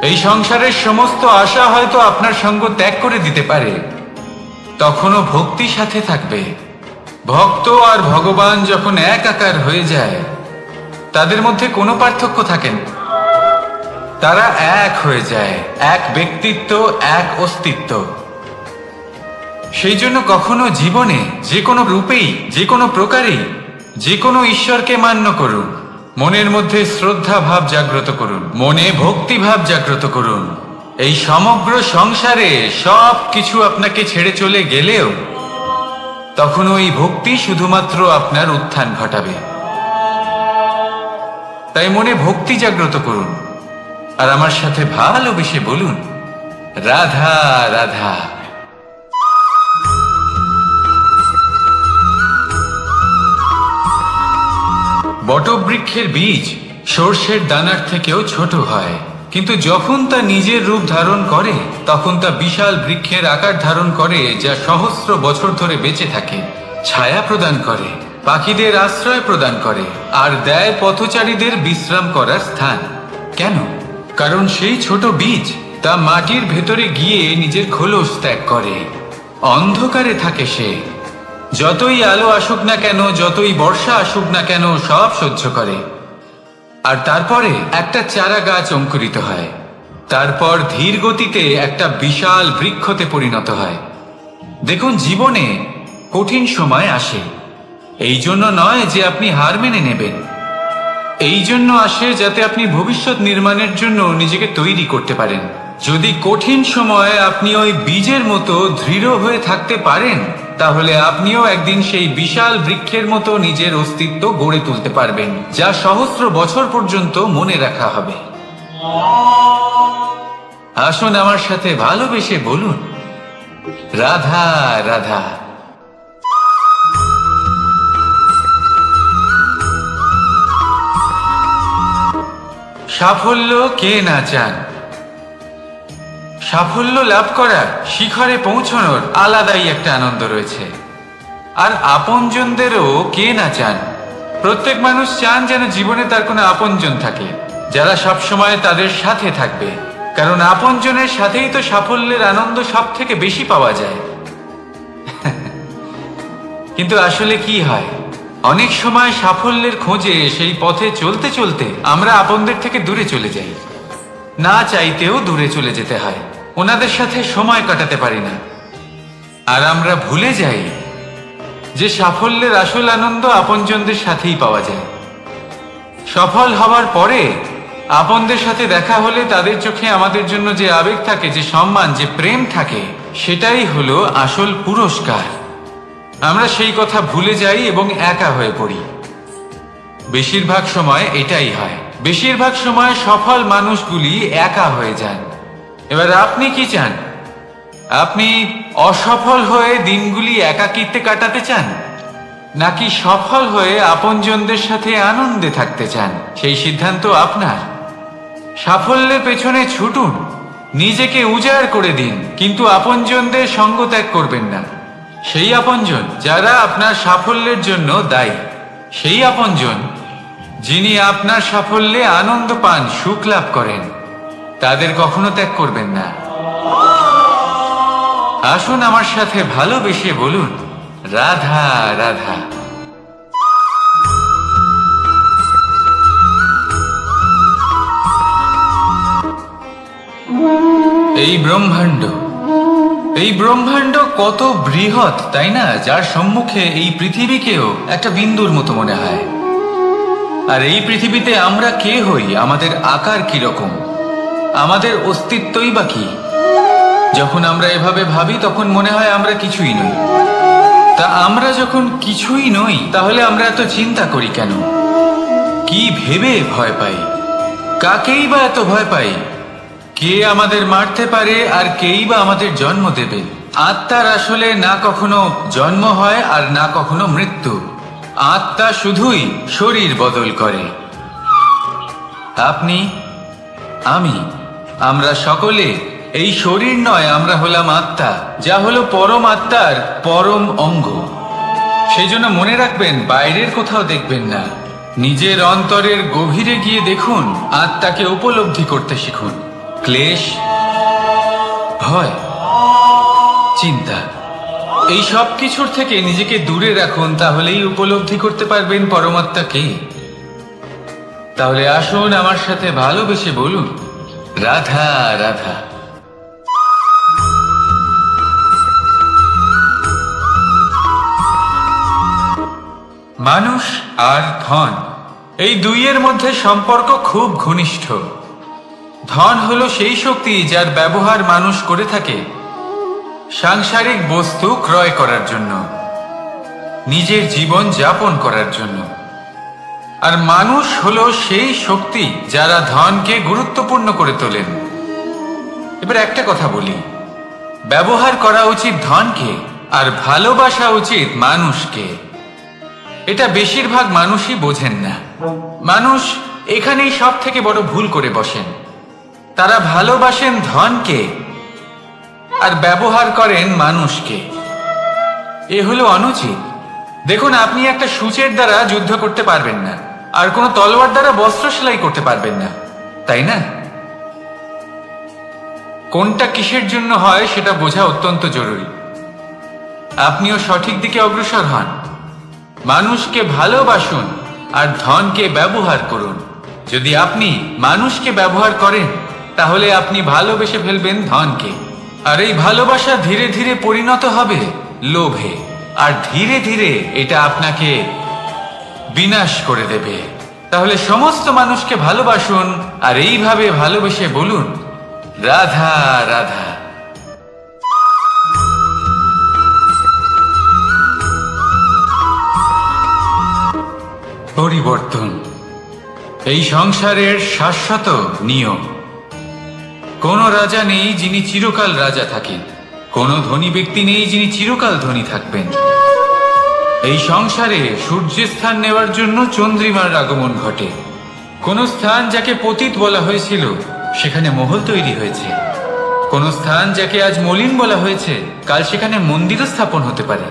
এই সংসারের সমস্ত আশা হয়তো আপনার সঙ্গ ত্যাগ করে দিতে পারে, তখনও ভক্তি সাথে থাকবে। ভক্ত আর ভগবান যখন এক আকার হয়ে যায়, তাদের মধ্যে কোনো পার্থক্য থাকে না, তারা এক হয়ে যায়, এক ব্যক্তিত্ব, এক অস্তিত্ব। সেই জন্য কখনো জীবনে যে কোনো রূপেই, যে কোনো প্রকারেই, যে কোনো ঈশ্বরকে মান্য করুন, মনের মধ্যে শ্রদ্ধা ভাব জাগ্রত করুন, মনে ভক্তি ভাব জাগ্রত করুন। এই সমগ্র সংসারে সব কিছু আপনাকে ছেড়ে চলে গেলেও তখন ওই ভক্তি শুধুমাত্র আপনার উত্থান ঘটাবে। তাই মনে ভক্তি জাগ্রত করুন, আর আমার সাথে ভালোবেসে বলুন, রাধা রাধা। বটবৃক্ষের বীজ সর্ষের দানার থেকেও ছোট হয়, কিন্তু যখন তা নিজের রূপ ধারণ করে, তখন তা বিশাল বৃক্ষের আকার ধারণ করে, যা সহস্র বছর ধরে বেঁচে থাকে, ছায়া প্রদান করে, পাখিদের আশ্রয় প্রদান করে, আর দেয় পথচারীদের বিশ্রাম করার স্থান। কেন? কারণ সেই ছোট বীজ তা মাটির ভেতরে গিয়ে নিজের খোলস ত্যাগ করে। অন্ধকারে থাকে সে, যতই আলো আসুক না কেন, যতই বর্ষা আসুক না কেন, সব সহ্য করে। আর তারপরে একটা চারা গাছ অঙ্কুরিত হয়, তারপর ধীর গতিতে একটা বিশাল বৃক্ষতে পরিণত হয়। দেখুন, জীবনে কঠিন সময় আসে, এই জন্য নয় যে আপনি হার মেনে নেবেন। এই জন্য আসে যাতে আপনি ভবিষ্যৎ নির্মাণের জন্য নিজেকে তৈরি করতে পারেন। যদি কঠিন সময়ে আপনি ওই বীজের মতো দৃঢ় হয়ে থাকতে পারেন, তাহলে আপনিও একদিন সেই বিশাল বৃক্ষের মতো নিজের অস্তিত্ব গড়ে তুলতে পারবেন, যা সহস্র বছর পর্যন্ত মনে রাখা হবে। আসুন আমার সাথে ভালোবেসে বলুন, রাধা রাধা। সাফল্য কে না চান? সাফল্য লাভ করার, শিখরে পৌঁছানোর আলাদাই একটা আনন্দ রয়েছে। আর আপনজনদেরও কে না চান? প্রত্যেক মানুষ চান যেন জীবনে তার কোনো আপনজন থাকে, যারা সবসময় তাদের সাথে থাকবে। কারণ আপনজনের সাথেই তো সাফল্যের আনন্দ সব থেকে বেশি পাওয়া যায়। কিন্তু আসলে কি হয়, অনেক সময় সাফল্যের খোঁজে সেই পথে চলতে চলতে আমরা আপনদের থেকে দূরে চলে যাই। না চাইতেও দূরে চলে যেতে হয়, ওনাদের সাথে সময় কাটাতে পারি না। আর আমরা ভুলে যাই যে সাফল্যের আসল আনন্দ আপনজনদের সাথেই পাওয়া যায়। সফল হওয়ার পরে আপনদের সাথে দেখা হলে তাদের চোখে আমাদের জন্য যে আবেগ থাকে, যে সম্মান, যে প্রেম থাকে, সেটাই হলো আসল পুরস্কার। আমরা সেই কথা ভুলে যাই এবং একা হয়ে পড়ি। বেশিরভাগ সময় এটাই হয়। বেশিরভাগ সময় সফল মানুষগুলি একা হয়ে যান। এবার আপনি কি চান? আপনি অসফল হয়ে দিনগুলি একাকিত্বে কাটাতে চান, নাকি সফল হয়ে আপনজনদের সাথে আনন্দে থাকতে চান? সেই সিদ্ধান্ত আপনার। সাফল্যের পেছনে ছুটুন, নিজেকে উজাড় করে দিন, কিন্তু আপনজনদের সঙ্গ ত্যাগ করবেন না। সেই আপনজন যারা আপনার সাফল্যের জন্য দায়ী, সেই আপনজন যিনি আপনার সাফল্যে আনন্দ পান, সুখ লাভ করেন, তাদের কখনো ত্যাগ করবেন না। আসুন আমার সাথে ভালোবেসে বলুন, রাধা রাধা। এই ব্রহ্মাণ্ড কত বৃহৎ, তাই না? যার সম্মুখে এই পৃথিবীকেও একটা বিন্দুর মতো মনে হয়। আর এই পৃথিবীতে আমরা কে হই? আমাদের আকার কি রকম? আমাদের অস্তিত্বই বা কি? যখন আমরা এভাবে ভাবি তখন মনে হয় আমরা কিছুই নই। তা আমরা যখন কিছুই নই, তাহলে আমরা এত চিন্তা করি কেন? কি ভেবে ভয় পাই? কাকেই বা এত ভয় পাই? কে আমাদের মারতে পারে আর কেই বা আমাদের জন্ম দেবে? আত্মার আসলে না কখনো জন্ম হয় আর না কখনো মৃত্যু। আত্মা শুধুই শরীর বদল করে। আপনি, আমি, আমরা সকলে এই শরীর নয়, আমরা হলাম আত্মা, যা হলো পরম আত্মার পরম অঙ্গ। সেই জন্য মনে রাখবেন, বাইরের কোথাও দেখবেন না, নিজের অন্তরের গভীরে গিয়ে দেখুন, আত্মাকে উপলব্ধি করতে শিখুন। ক্লেশ, ভয়, চিন্তা, এই সব কিছুর থেকে নিজেকে দূরে রাখুন, তাহলেই উপলব্ধি করতে পারবেন পরমাত্মাকে। তাহলে আসুন আমার সাথে ভালোবেসে বলুন, রাধা রাধা। মানুষ আর ধন, এই দুইয়ের মধ্যে সম্পর্ক খুব ঘনিষ্ঠ। ধন হলো সেই শক্তি যার ব্যবহার মানুষ করে থাকে সাংসারিক বস্তু ক্রয় করার জন্য, নিজের জীবন যাপন করার জন্য। আর মানুষ হলো সেই শক্তি যারা ধনকে গুরুত্বপূর্ণ করে তোলেন। এবার একটা কথা বলি, ব্যবহার করা উচিত ধনকে আর ভালোবাসা উচিত মানুষকে। এটা বেশিরভাগ মানুষই বোঝেন না। মানুষ এখানেই সব থেকে বড় ভুল করে বসেন। তারা ভালোবাসেন ধনকে আর ব্যবহার করেন মানুষকে। এ হলো অনুচিত। দেখুন, আপনি একটা সূচের দ্বারা যুদ্ধ করতে পারবেন না, আর কোনো তলোয়ার দ্বারা বস্ত্র সেলাই করতে পারবেন না, তাই না? কোনটা কিসের জন্য হয় সেটা বোঝা অত্যন্ত জরুরি। আপনিও সঠিক দিকে অগ্রসর হন। মানুষকে ভালোবাসুন আর ধনকে ব্যবহার করুন। যদি আপনি মানুষকে ব্যবহার করেন, তাহলে আপনি ভালোবেসে ফেলবেন ধনকে। আর এই ভালোবাসা ধীরে ধীরে পরিণত হবে লোভে। আর ধীরে ধীরে এটা আপনাকে বিনাশ করে দেবে। তাহলে সমস্ত মানুষকে ভালোবাসুন আর এইভাবে ভালোবেসে বলুন, রাধা রাধা। পরিবর্তন এই সংসারের শাশ্বত নিয়ম। কোন রাজা নেই যিনি চিরকাল রাজা থাকেন, কোন ধনী ব্যক্তি নেই যিনি চিরকাল ধনী থাকবেন। এই সংসারে সূর্যের স্থান নেওয়ার জন্য চন্দ্রিমার আগমন ঘটে। কোন স্থান যাকে পতিত বলা হয়েছিল সেখানে মহল তৈরি হয়েছে। কোন স্থান যাকে আজ মলিন বলা হয়েছে কাল সেখানে মন্দিরও স্থাপন হতে পারে।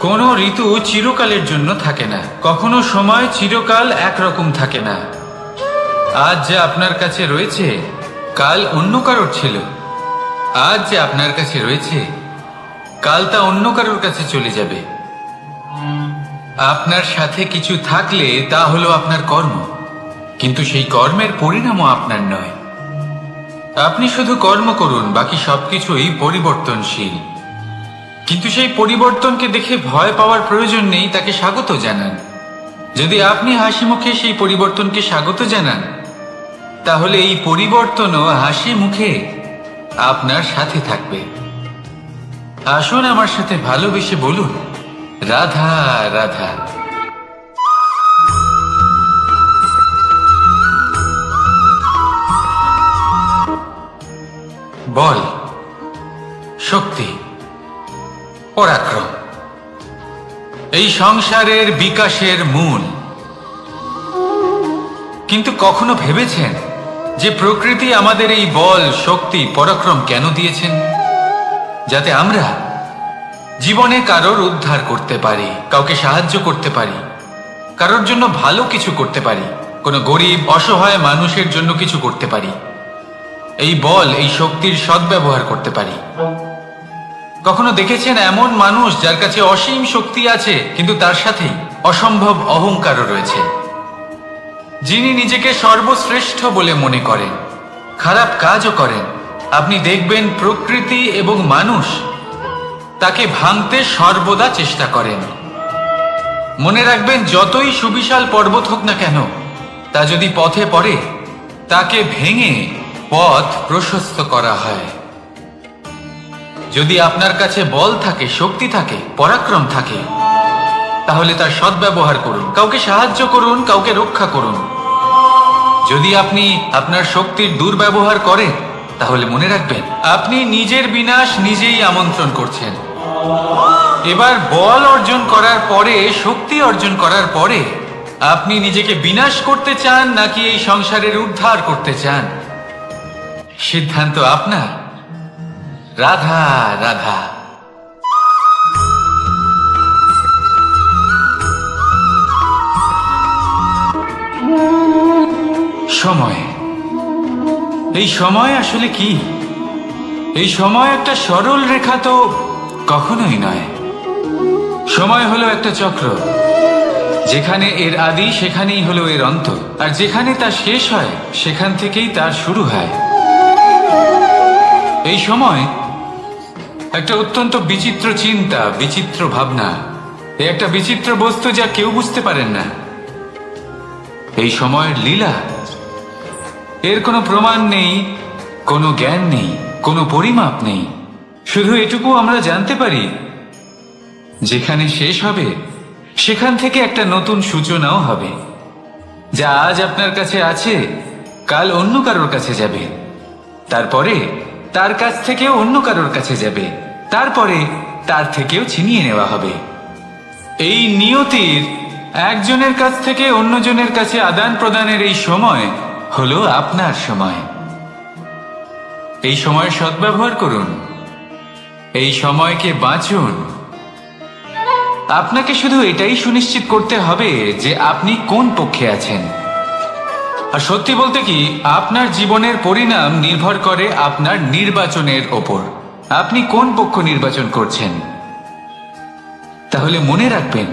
কোন ঋতু চিরকালের জন্য থাকে না, কখনো সময় চিরকাল একরকম থাকে না। আজ যা আপনার কাছে রয়েছে কাল অন্য কারোর ছিল, আজ যে আপনার কাছে রয়েছে কাল তা অন্য কারোর কাছে চলে যাবে। আপনার সাথে কিছু থাকলে তা হলো আপনার কর্ম, কিন্তু সেই কর্মের পরিণামও আপনার নয়। আপনি শুধু কর্ম করুন, বাকি সবকিছুই পরিবর্তনশীল। কিন্তু সেই পরিবর্তনকে দেখে ভয় পাওয়ার প্রয়োজন নেই, তাকে স্বাগত জানান। যদি আপনি হাসি মুখে সেই পরিবর্তনকে স্বাগত জানান, তাহলে এই পরিবর্তনও হাসি মুখে আপনার সাথে থাকবে। আসুন আমার সাথে ভালোবেসে বলুন, রাধা রাধা। বল, শক্তি, পরাক্রম এই সংসারের বিকাশের মূল। কিন্তু কখনো ভেবেছেন যে প্রকৃতি আমাদের এই বল, শক্তি, পরাক্রম কেন দিয়েছেন? যাতে আমরা জীবনে কারোর উদ্ধার করতে পারি, কাউকে সাহায্য করতে পারি, কারোর জন্য ভালো কিছু করতে পারি, কোনো গরিব অসহায় মানুষের জন্য কিছু করতে পারি। এই বল, এই শক্তির সদ্ব্যবহার করতে পারি। কখনো দেখেছেন এমন মানুষ যার কাছে অসীম শক্তি আছে কিন্তু তার সাথেই অসম্ভব অহংকারও রয়েছে, যিনি নিজেকে সর্বশ্রেষ্ঠ বলে মনে করেন, খারাপ কাজও করেন। আপনি দেখবেন প্রকৃতি এবং মানুষ তাকে ভাঙতে সর্বদা চেষ্টা করেন। মনে রাখবেন, যতই সুবিশাল পর্বত হোক না কেন, তা যদি পথে পড়ে তাকে ভেঙে পথ প্রশস্ত করা হয়। যদি আপনার কাছে বল থাকে, শক্তি থাকে, পরাক্রম থাকে, তাহলে তার সদ্ব্যবহার করুন, কাউকে সাহায্য করুন, কাউকে রক্ষা করুন। যদি আপনি আপনার শক্তির দুর্ব্যবহার করেন, তাহলে মনে রাখবেন আপনি নিজের বিনাশ নিজেই আমন্ত্রণ করছেন। এবার বল অর্জন করার পরে, শক্তি অর্জন করার পরে আপনি নিজেকে বিনাশ করতে চান নাকি এই সংসারের উদ্ধার করতে চান, সিদ্ধান্ত আপনার। রাধা রাধা। সময়, এই সময় আসলে কি? এই সময় একটা সরল রেখা তো কখনোই নয়। সময় হলো একটা চক্র, যেখানে এর আদি সেখানেই হলো এর অন্ত, আর যেখানে তা শেষ হয় সেখান থেকেই তার শুরু হয়। এই সময় একটা অত্যন্ত বিচিত্র চিন্তা, বিচিত্র ভাবনা, একটা বিচিত্র বস্তু যা কেউ বুঝতে পারেন না। এই সময়ের লীলা, এর কোনো প্রমাণ নেই, কোনো জ্ঞান নেই, কোনো পরিমাপ নেই। শুধু এটুকু আমরা জানতে পারি, যেখানে শেষ হবে সেখান থেকে একটা নতুন সূচনাও হবে। যা আজ আপনার কাছে আছে কাল অন্য কারোর কাছে যাবে, তারপরে তার কাছ থেকেও অন্য কারোর কাছে যাবে, তারপরে তার থেকেও ছিনিয়ে নেওয়া হবে। এই নিয়তির একজনের কাছ থেকে অন্যজনের কাছে আদান প্রদানের এই সময় হলো আপনার সময়। এই সময়ের সদ্ব্যবহার করুন, এই সময়কে বাঁচুন। আপনাকে শুধু এটাই সুনিশ্চিত করতে হবে যে আপনি কোন পক্ষে আছেন। আর সত্যি বলতে কি, আপনার জীবনের পরিণাম নির্ভর করে আপনার নির্বাচনের ওপর। আপনি কোন পক্ষ নির্বাচন করছেন। তাহলে মনে রাখবেন,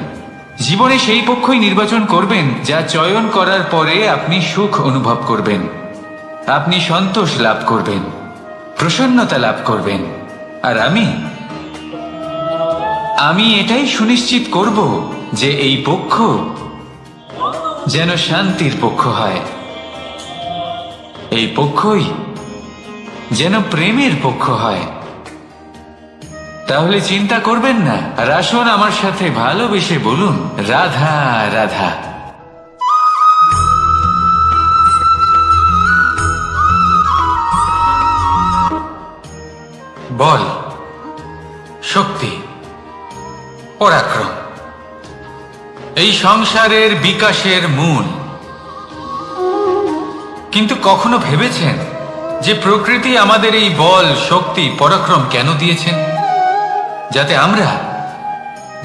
জীবনে সেই পক্ষই নির্বাচন করবেন যা চয়ন করার পরে আপনি সুখ অনুভব করবেন, আপনি সন্তোষ লাভ করবেন, প্রসন্নতা লাভ করবেন। আর আমি এটাই সুনিশ্চিত করব যে এই পক্ষ যেন শান্তির পক্ষ হয়, এই পক্ষই যেন প্রেমের পক্ষ হয়। তাহলে চিন্তা করবেন না, আর আসুন আমার সাথে ভালোবেসে বলুন, রাধা রাধা। বল, শক্তি, পরাক্রম এই সংসারের বিকাশের মূল। কিন্তু কখনো ভেবেছেন যে প্রকৃতি আমাদের এই বল, শক্তি, পরাক্রম কেন দিয়েছেন? যাতে আমরা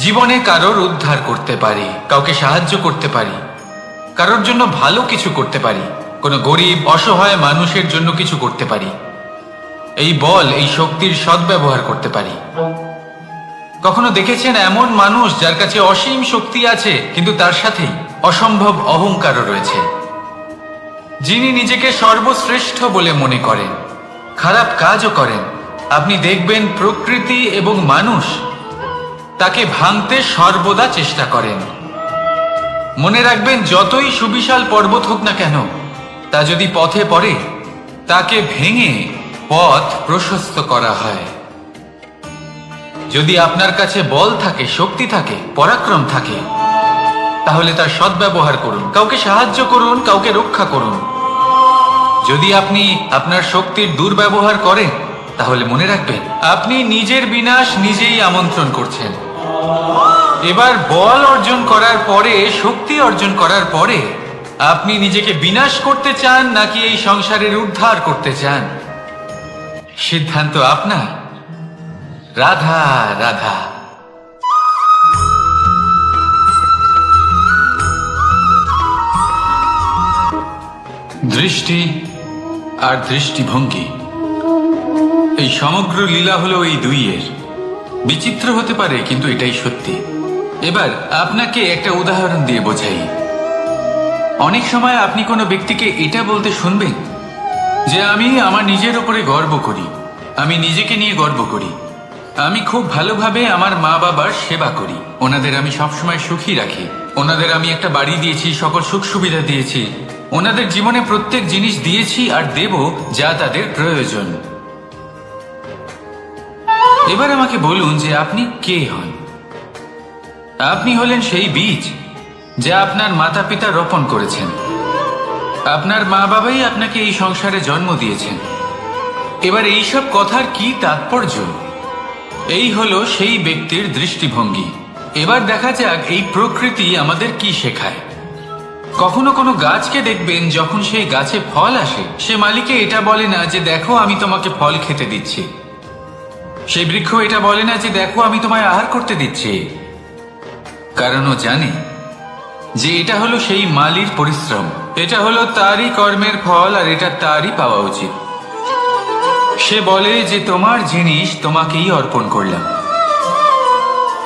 জীবনে কারোর উদ্ধার করতে পারি, কাউকে সাহায্য করতে পারি, কারোর জন্য ভালো কিছু করতে পারি, কোনো গরিব অসহায় মানুষের জন্য কিছু করতে পারি, এই বল, এই শক্তির সদ্ব্যবহার করতে পারি। কখনো দেখেছেন এমন মানুষ যার কাছে অসীম শক্তি আছে কিন্তু তার সাথেই অসম্ভব অহংকারও রয়েছে, যিনি নিজেকে সর্বশ্রেষ্ঠ বলে মনে করেন, খারাপ কাজও করেন। আপনি দেখবেন প্রকৃতি এবং মানুষ তাকে ভাঙতে সর্বদা চেষ্টা করেন। মনে রাখবেন, যতই সুবিশাল পর্বত হোক না কেন, তা যদি পথে পড়ে তাকে ভেঙে পথ প্রশস্ত করা হয়। যদি আপনার কাছে বল থাকে, শক্তি থাকে, পরাক্রম থাকে, তাহলে তার সদ্ব্যবহার করুন, কাউকে সাহায্য করুন, কাউকে রক্ষা করুন। যদি আপনি আপনার শক্তির দুর্ব্যবহার করেন, তাহলে মনে রাখবেন আপনি নিজের বিনাশ নিজেই আমন্ত্রণ করছেন। এবার বল অর্জন করার পরে, শক্তি অর্জন করার পরে আপনি নিজেকে বিনাশ করতে চান নাকি এই সংসারের উদ্ধার করতে চান? সিদ্ধান্ত আপনার। রাধা রাধা। দৃষ্টি আর দৃষ্টিভঙ্গি, এই সমগ্র লীলা হলো এই দুইয়ের। বিচিত্র হতে পারে কিন্তু এটাই সত্যি। এবার আপনাকে একটা উদাহরণ দিয়ে বোঝাই। অনেক সময় আপনি কোনো ব্যক্তিকে এটা বলতে শুনবেন যে আমি আমার নিজের উপরে গর্ব করি, আমি নিজেকে নিয়ে গর্ব করি, আমি খুব ভালোভাবে আমার মা বাবার সেবা করি, ওনাদের আমি সবসময় সুখী রাখি, ওনাদের আমি একটা বাড়ি দিয়েছি, সকল সুখ সুবিধা দিয়েছি, ওনাদের জীবনে প্রত্যেক জিনিস দিয়েছি আর দেব যা তাদের প্রয়োজন। এবার আমাকে বলুন যে আপনি কে হন? আপনি হলেন সেই বীজ যা আপনার মাতা পিতা রোপণ করেছেন। আপনার মা বাবাই আপনাকে এই সংসারে জন্ম দিয়েছেন। এবার এইসব কথার কি তাৎপর্য? এই হলো সেই ব্যক্তির দৃষ্টিভঙ্গি। এবার দেখা যাক এই প্রকৃতি আমাদের কি শেখায়। কখনো কোনো গাছকে দেখবেন, যখন সেই গাছে ফল আসে, সে মালিকে এটা বলে না যে দেখো আমি তোমাকে ফল খেতে দিচ্ছি। সেই বৃক্ষ এটা বলে না যে দেখো আমি তোমায় আহার করতে দিচ্ছি, কারণ ও জানে যে এটা হলো সেই মালির পরিশ্রম, এটা হলো তারই কর্মের ফল আর এটা তারই পাওয়া উচিত। সে বলে যে তোমার জিনিস তোমাকেই অর্পণ করলাম,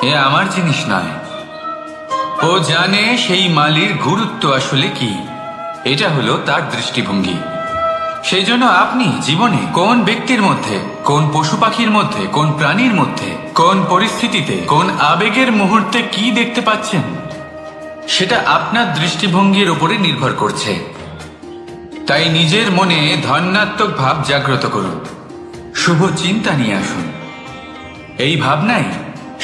এ আমার জিনিস নয়। ও জানে সেই মালির গুরুত্ব আসলে কি, এটা হলো তার দৃষ্টিভঙ্গি। সেই জন্য আপনি জীবনে কোন ব্যক্তির মধ্যে, কোন পশু পাখির মধ্যে, কোন প্রাণীর মধ্যে, কোন পরিস্থিতিতে, কোন আবেগের মুহূর্তে কি দেখতে পাচ্ছেন, সেটা আপনার দৃষ্টিভঙ্গির উপরে নির্ভর করছে। তাই নিজের মনে ধনাত্মক ভাব জাগ্রত করুন, শুভ চিন্তা নিয়ে আসুন। এই ভাবনাই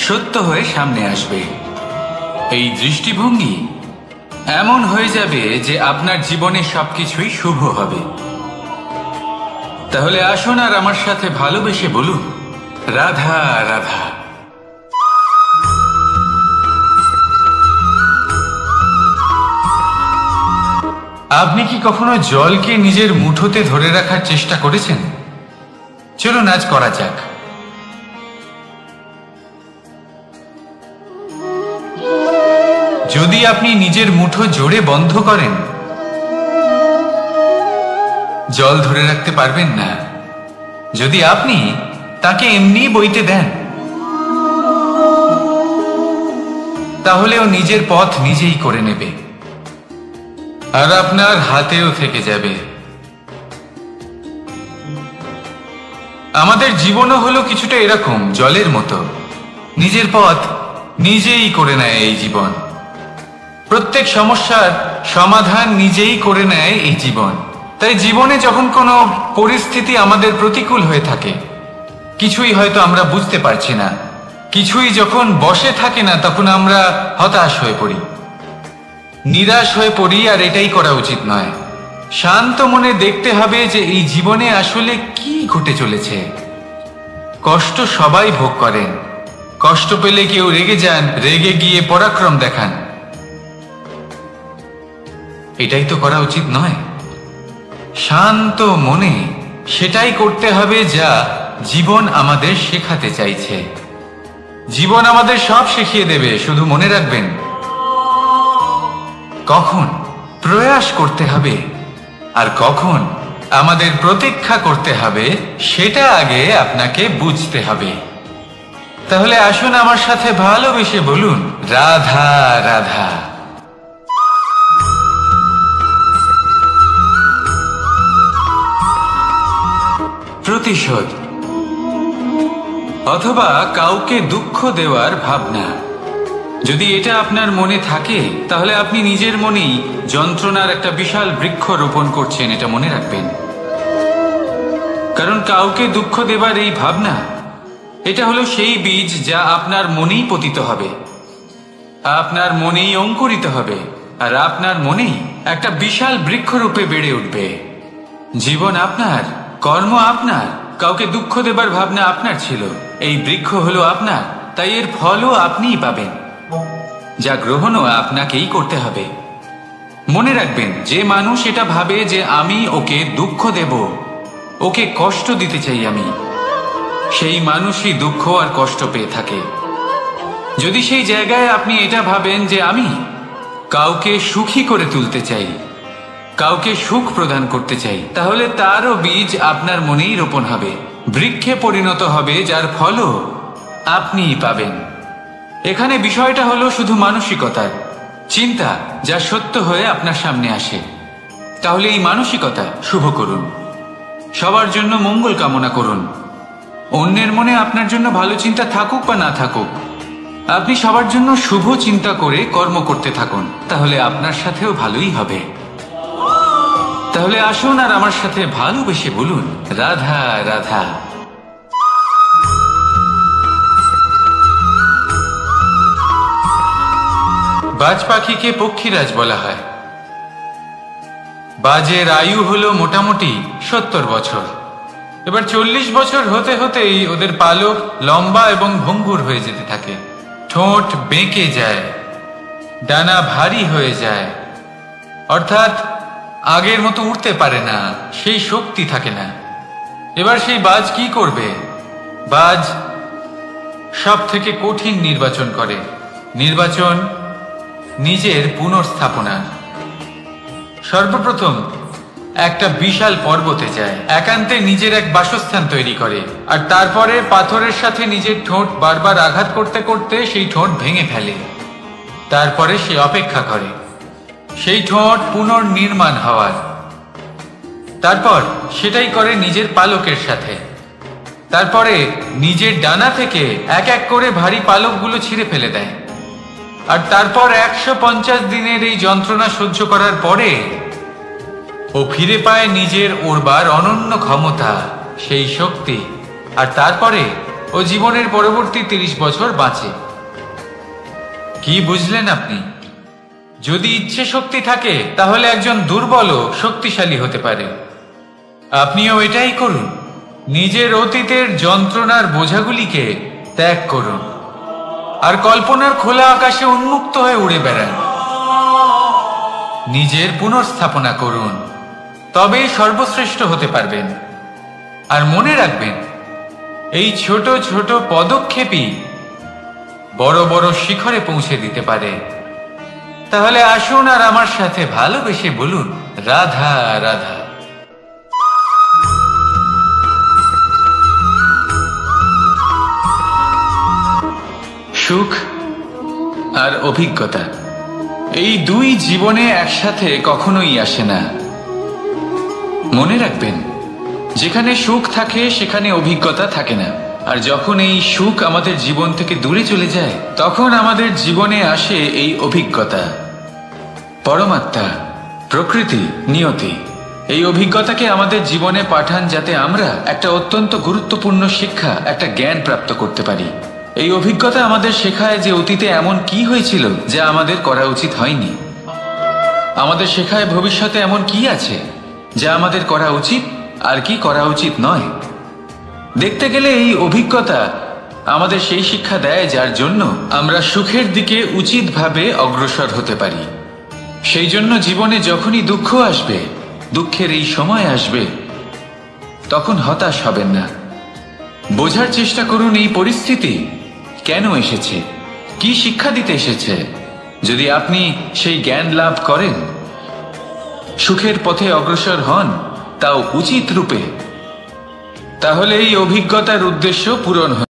সত্য হয়ে সামনে আসবে। এই দৃষ্টিভঙ্গি এমন হয়ে যাবে যে আপনার জীবনে সবকিছুই শুভ হবে। তাহলে আসুন আর আমার সাথে ভালোবেসে বলুন, রাধা রাধা। আপনি কি কখনো জলকে নিজের মুঠোতে ধরে রাখার চেষ্টা করেছেন? চলুন আজ করা যাক। যদি আপনি নিজের মুঠো জোরে বন্ধ করেন, জল ধরে রাখতে পারবেন না। যদি আপনি তাকে এমনি বইতে দেন, তাহলে ও নিজের পথ নিজেই করে নেবে আর আপনার হাতেও থেকে যাবে। আমাদের জীবনও হলো কিছুটা এরকম, জলের মতো। নিজের পথ নিজেই করে নেয় এই জীবন। প্রত্যেক সমস্যার সমাধান নিজেই করে নেয় এই জীবন। তাই জীবনে যখন কোনো পরিস্থিতি আমাদের প্রতিকূল হয়ে থাকে, কিছুই হয়তো আমরা বুঝতে পারছি না, কিছুই যখন বসে থাকে না, তখন আমরা হতাশ হয়ে পড়ি, নিরাশ হয়ে পড়ি। আর এটাই করা উচিত নয়। শান্ত মনে দেখতে হবে যে এই জীবনে আসলে কি ঘটে চলেছে। কষ্ট সবাই ভোগ করেন। কষ্ট পেলে কেউ রেগে যান, রেগে গিয়ে পরাক্রম দেখান। এটাই তো করা উচিত নয়। শান্ত মনে সেটাই করতে হবে যা জীবন আমাদের শেখাতে চাইছে। জীবন আমাদের সব শিখিয়ে দেবে, শুধু মনে রাখবেন কখন প্রয়াস করতে হবে আর কখন আমাদের প্রতীক্ষা করতে হবে, সেটা আগে আপনাকে বুঝতে হবে। তাহলে আসুন আমার সাথে ভালোবেসে বলুন, রাধা রাধা। প্রতিশোধ অথবা কাউকে দুঃখ দেওয়ার ভাবনা, যদি এটা আপনার মনে থাকে, তাহলে আপনি নিজের মনেই যন্ত্রণার একটা বিশাল বৃক্ষ রোপণ করছেন, এটা মনে রাখবেন। কারণ কাউকে দুঃখ দেবার এই ভাবনা, এটা হলো সেই বীজ যা আপনার মনেই পতিত হবে, আপনার মনেই অঙ্কুরিত হবে, আর আপনার মনেই একটা বিশাল বৃক্ষরূপে বেড়ে উঠবে। জীবন আপনার, কর্ম আপনার, কাউকে দুঃখ দেবার ভাবনা আপনার ছিল, এই বৃক্ষ হলো আপনার, তাই এর ফলও আপনিই পাবেন, যা গ্রহণও আপনাকেই করতে হবে। মনে রাখবেন, যে মানুষ এটা ভাবে যে আমি ওকে দুঃখ দেব, ওকে কষ্ট দিতে চাই আমি, সেই মানুষই দুঃখ আর কষ্ট পেয়ে থাকে। যদি সেই জায়গায় আপনি এটা ভাবেন যে আমি কাউকে সুখী করে তুলতে চাই, কাউকে সুখ প্রদান করতে চাই, তাহলে তারও বীজ আপনার মনেই রোপণ হবে, বৃক্ষে পরিণত হবে, যার ফলও আপনিই পাবেন। এখানে বিষয়টা হলো শুধু মানসিকতার চিন্তা, যা সত্য হয়ে আপনার সামনে আসে। তাহলে এই মানসিকতা শুভ করুন, সবার জন্য মঙ্গল কামনা করুন। অন্যের মনে আপনার জন্য ভালো চিন্তা থাকুক বা না থাকুক, আপনি সবার জন্য শুভ চিন্তা করে কর্ম করতে থাকুন, তাহলে আপনার সাথেও ভালোই হবে। তাহলে আসুন আর আমার সাথে ভালোবেসে বলুন, রাধা রাধা। বাজ পাখিকে পক্ষীরাজ বলা হয়। বাজের আয়ু হলো মোটামুটি 70 বছর। এবার 40 বছর হতে হতেই ওদের পালক লম্বা এবং ভঙ্গুর হয়ে যেতে থাকে, ঠোঁট বেঁকে যায়, ডানা ভারী হয়ে যায়, অর্থাৎ আগের মতো উঠতে পারে না, সেই শক্তি থাকে না। এবার সেই বাজ কি করবে? বাজ সব থেকে কঠিন নির্বাচন করে, নির্বাচন নিজের পুনর্স্থাপনা। সর্বপ্রথম একটা বিশাল পর্বতে যায়, একান্তে নিজের এক বাসস্থান তৈরি করে, আর তারপরে পাথরের সাথে নিজের ঠোঁট বারবার আঘাত করতে করতে সেই ঠোঁট ভেঙে ফেলে। তারপরে সে অপেক্ষা করে সেই ঠোঁট পুনর্নির্মাণ হওয়ার। তারপর সেটাই করে নিজের পালকের সাথে। তারপরে নিজের ডানা থেকে এক এক করে ভারী পালকগুলো ছিঁড়ে ফেলে দেয়। আর তারপর 150 দিনের এই যন্ত্রণা সহ্য করার পরে ও ফিরে পায় নিজের উড়বার অনন্য ক্ষমতা, সেই শক্তি। আর তারপরে ও জীবনের পরবর্তী 30 বছর বাঁচে। কি বুঝলেন আপনি? যদি ইচ্ছে শক্তি থাকে, তাহলে একজন দুর্বলও শক্তিশালী হতে পারে। আপনিও এটাই করুন, নিজের অতীতের যন্ত্রণার বোঝাগুলিকে ত্যাগ করুন, আর কল্পনার খোলা আকাশে উন্মুক্ত হয়ে উড়ে বেড়ান। নিজের পুনর্স্থাপনা করুন, তবেই সর্বশ্রেষ্ঠ হতে পারবেন। আর মনে রাখবেন, এই ছোট ছোট পদক্ষেপই বড় বড় শিখরে পৌঁছে দিতে পারে। তাহলে আসুন আর আমার সাথে ভালোবেসে বলুন, রাধা রাধা। সুখ আর অভিজ্ঞতা, এই দুই জীবনে একসাথে কখনোই আসে না। মনে রাখবেন, যেখানে সুখ থাকে সেখানে অভিজ্ঞতা থাকে না, আর যখন এই সুখ আমাদের জীবন থেকে দূরে চলে যায়, তখন আমাদের জীবনে আসে এই অভিজ্ঞতা, পরমাত্মা, প্রকৃতি, নিয়তি। এই অভিজ্ঞতাকে আমাদের জীবনে পাঠান যাতে আমরা একটা অত্যন্ত গুরুত্বপূর্ণ শিক্ষা, একটা জ্ঞান প্রাপ্ত করতে পারি। এই অভিজ্ঞতা আমাদের শেখায় যে অতীতে এমন কি হয়েছিল যা আমাদের করা উচিত হয়নি। আমাদের শেখায় ভবিষ্যতে এমন কি আছে যা আমাদের করা উচিত আর কি করা উচিত নয়। দেখতে গেলে এই অভিজ্ঞতা আমাদের সেই শিক্ষা দেয় যার জন্য আমরা সুখের দিকে উচিতভাবে অগ্রসর হতে পারি। সেই জন্য জীবনে যখনই দুঃখ আসবে, দুঃখের এই সময় আসবে, তখন হতাশ হবেন না। বোঝার চেষ্টা করুন এই পরিস্থিতি কেন এসেছে, কি শিক্ষা দিতে এসেছে। যদি আপনি সেই জ্ঞান লাভ করেন, সুখের পথে অগ্রসর হন, তাও উচিত রূপে, তাহলে এই অভিজ্ঞতার উদ্দেশ্য পূরণ হয়।